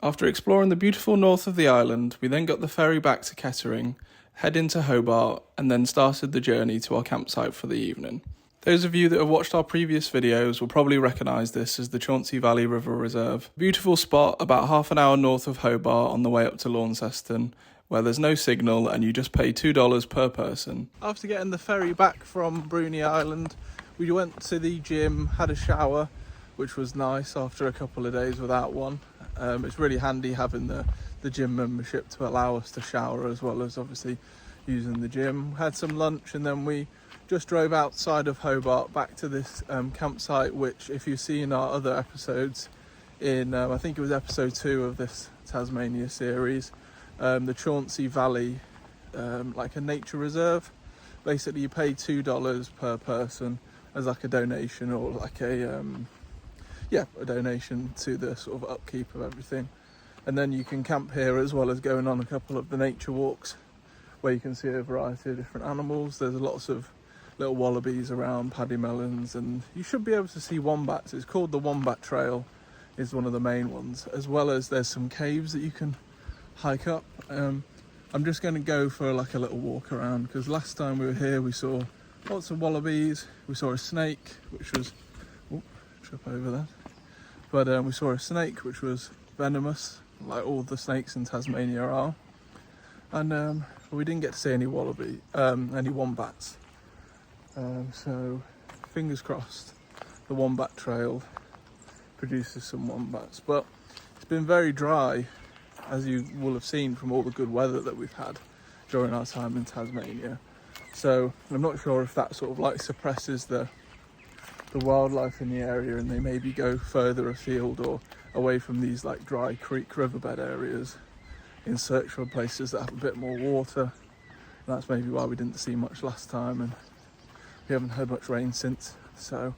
After exploring the beautiful north of the island, we then got the ferry back to Kettering, head into Hobart, and then started the journey to our campsite for the evening. Those of you that have watched our previous videos will probably recognise this as the Chauncey Valley River Reserve. A beautiful spot about half an hour north of Hobart on the way up to Launceston, where there's no signal and you just pay $2 per person. After getting the ferry back from Bruny Island, we went to the gym, had a shower, which was nice after a couple of days without one. It's really handy having the gym membership to allow us to shower as well as obviously using the gym. Had some lunch, and then we just drove outside of Hobart back to this campsite, which if you've seen our other episodes in, I think it was episode 2 of this Tasmania series, the Chauncey Valley, like a nature reserve. Basically you pay $2 per person as like a donation, or like a donation to the sort of upkeep of everything. And then you can camp here as well as going on a couple of the nature walks where you can see a variety of different animals. There's lots of little wallabies around, paddy melons, and you should be able to see wombats. It's called the Wombat Trail, is one of the main ones, as well as there's some caves that you can hike up. I'm just going to go for like a little walk around, because last time we were here we saw lots of wallabies, we saw a snake which was trip over that. But we saw a snake which was venomous, like all the snakes in Tasmania are. And we didn't get to see any any wombats. So fingers crossed the wombat trail produces some wombats. But it's been very dry, as you will have seen from all the good weather that we've had during our time in Tasmania. So I'm not sure if that sort of like suppresses the wildlife in the area, and they maybe go further afield or away from these like dry creek riverbed areas in search for places that have a bit more water. And that's maybe why we didn't see much last time, and we haven't had much rain since, so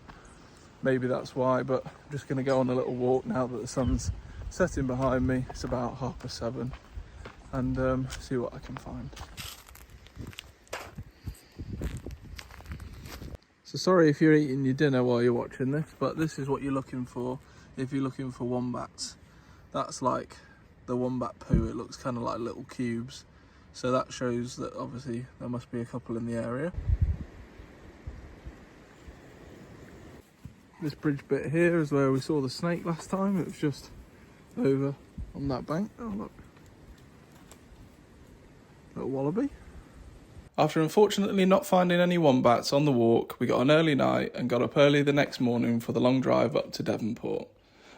maybe that's why. But I'm just going to go on a little walk now that the sun's setting behind me. It's about 7:30, and see what I can find. So sorry if you're eating your dinner while you're watching this, but this is what you're looking for if you're looking for wombats. That's like the wombat poo. It looks kind of like little cubes, so that shows that obviously there must be a couple in the area. This bridge bit here is where we saw the snake last time. It was just over on that bank. Oh look, little wallaby. After unfortunately not finding any wombats on the walk, we got an early night and got up early the next morning for the long drive up to Devonport.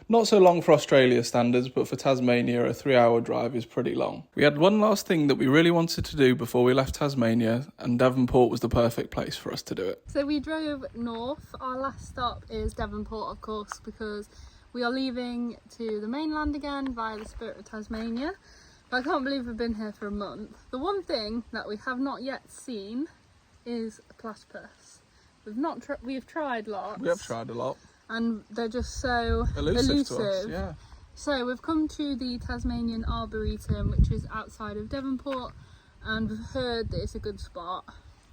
Not so long for Australia standards, but for Tasmania, a 3-hour drive is pretty long. We had one last thing that we really wanted to do before we left Tasmania, and Devonport was the perfect place for us to do it. So we drove north. Our last stop is Devonport, of course, because we are leaving to the mainland again via the Spirit of Tasmania. But I can't believe we've been here for a month. The one thing that we have not yet seen is a platypus. We've tried lots. We have tried a lot. And they're just so elusive to us, yeah. So we've come to the Tasmanian Arboretum, which is outside of Devonport, and we've heard that it's a good spot.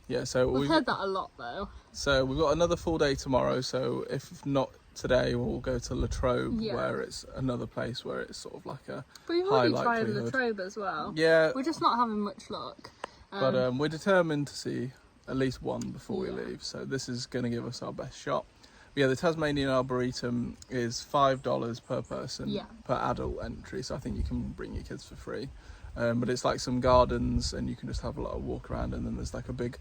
Yeah, so we've heard that a lot though. So we've got another full day tomorrow, so if not today, we'll go to Latrobe, where it's another place where it's sort of like a But we've already tried Latrobe as well. Yeah. We're just not having much luck. But we're determined to see at least one before we leave, so this is going to give us our best shot. But yeah, the Tasmanian Arboretum is $5 per person, per adult entry, so I think you can bring your kids for free. But it's like some gardens, and you can just have a lot of walk around, and then there's like a big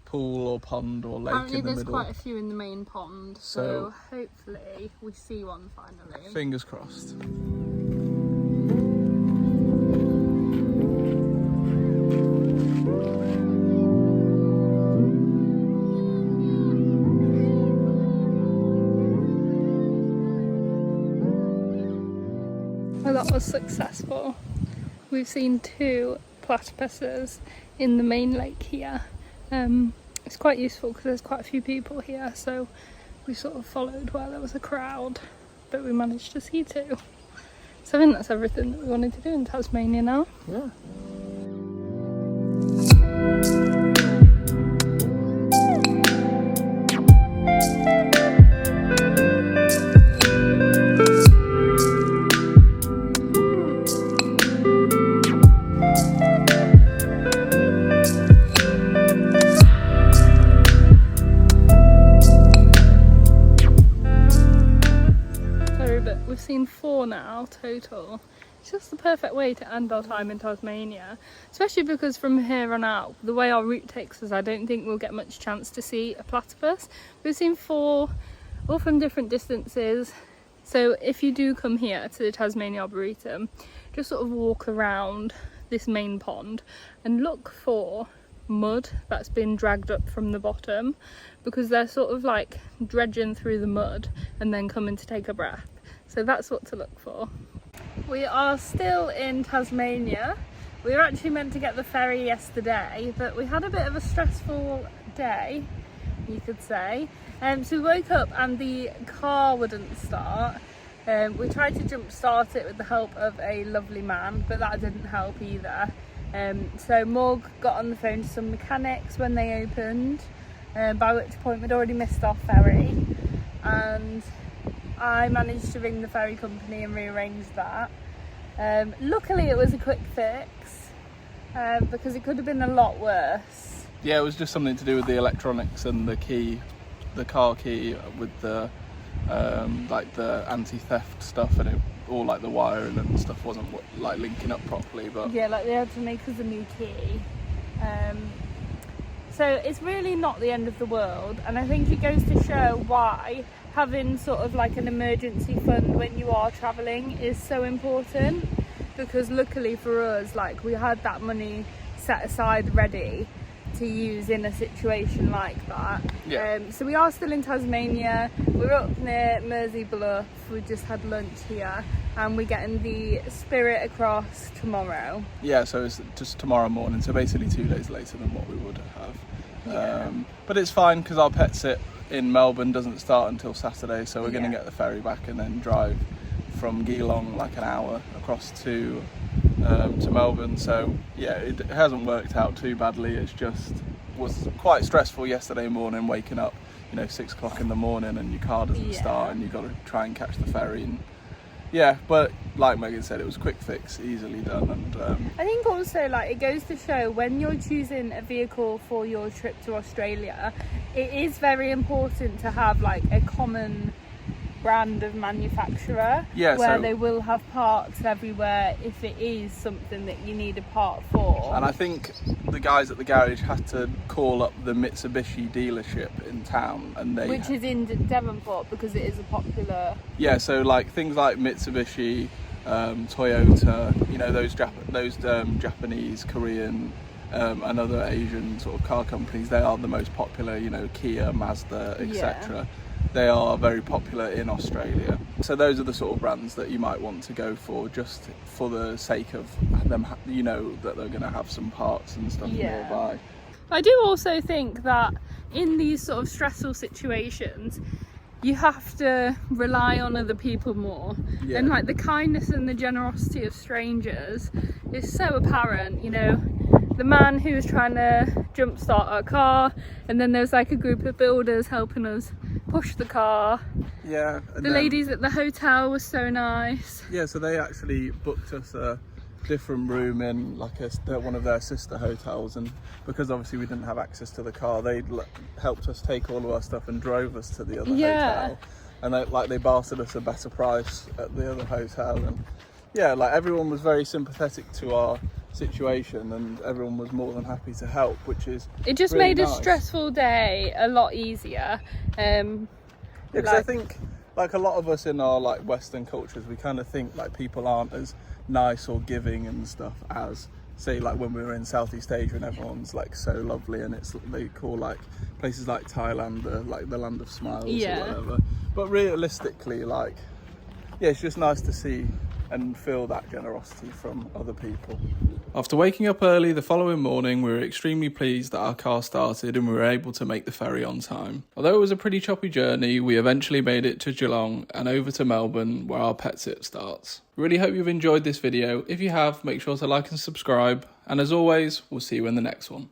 pool or pond or lake in the middle. There's quite a few in the main pond, so hopefully we see one finally. Fingers crossed. Well, that was successful. We've seen 2 platypuses in the main lake here. It's quite useful because there's quite a few people here, so we sort of followed where there was a crowd, but we managed to see 2. So I think that's everything that we wanted to do in Tasmania now. Yeah. We've seen 4 now total. It's just the perfect way to end our time in Tasmania, especially because from here on out, the way our route takes us, I don't think we'll get much chance to see a platypus. We've seen 4, all from different distances. So if you do come here to the Tasmanian Arboretum, just sort of walk around this main pond and look for mud that's been dragged up from the bottom, because they're sort of like dredging through the mud and then coming to take a breath. So that's what to look for. We are still in Tasmania. We were actually meant to get the ferry yesterday, but we had a bit of a stressful day, you could say. So we woke up and the car wouldn't start. We tried to jump start it with the help of a lovely man, but that didn't help either. So Morg got on the phone to some mechanics when they opened, by which point we'd already missed our ferry, and I managed to ring the ferry company and rearrange that. Luckily it was a quick fix, because it could have been a lot worse. Yeah, it was just something to do with the electronics and the key, the car key with the like the anti-theft stuff, and all like the wiring and stuff wasn't like linking up properly. But yeah, like they had to make us a new key. So it's really not the end of the world, and I think it goes to show why having sort of like an emergency fund when you are travelling is so important, because luckily for us, like we had that money set aside ready to use in a situation like that. Yeah. So we are still in Tasmania. We're up near Mersey Bluff. We just had lunch here, and we're getting the Spirit across tomorrow. Yeah, so it's just tomorrow morning, so basically 2 days later than what we would have. Yeah. But it's fine because our pet sit in Melbourne doesn't start until Saturday, so we're going to get the ferry back and then drive from Geelong like an hour across to Melbourne. So yeah, it hasn't worked out too badly. It's just was quite stressful yesterday morning, waking up 6 o'clock in the morning and your car doesn't start and you've got to try and catch the ferry. And yeah, but like Megan said, it was a quick fix, easily done. And I think also like it goes to show when you're choosing a vehicle for your trip to Australia, it is very important to have like a common brand of manufacturer, where they will have parts everywhere if it is something that you need a part for. And I think the guys at the garage had to call up the Mitsubishi dealership in town, and which is in Devonport, because it is a popular. Yeah, so like things like Mitsubishi, Toyota, those Japanese, Korean, and other Asian sort of car companies, they are the most popular. Kia, Mazda, etc. They are very popular in Australia. So those are the sort of brands that you might want to go for, just for the sake of them, that they're going to have some parts and stuff nearby. I do also think that in these sort of stressful situations, you have to rely on other people more. Yeah. And like the kindness and the generosity of strangers is so apparent. The man who was trying to jumpstart our car, and then there was like a group of builders helping us push the car. Yeah. The ladies at the hotel were so nice. Yeah, so they actually booked us a different room in like one of their sister hotels, and because obviously we didn't have access to the car, they helped us take all of our stuff and drove us to the other hotel, and they bartered us a better price at the other hotel. And yeah, like everyone was very sympathetic to our situation, and everyone was more than happy to help, which is it just really made nice. a stressful day a lot easier. Because I think like a lot of us in our like Western cultures, we kind of think like people aren't as nice or giving and stuff as say like when we were in Southeast Asia, and everyone's like so lovely, and they call like places like Thailand like the land of smiles or whatever. But realistically, like it's just nice to see and feel that generosity from other people. After waking up early the following morning, we were extremely pleased that our car started and we were able to make the ferry on time. Although it was a pretty choppy journey, we eventually made it to Geelong and over to Melbourne, where our pet sit starts. Really hope you've enjoyed this video. If you have, make sure to like and subscribe, and as always, we'll see you in the next one.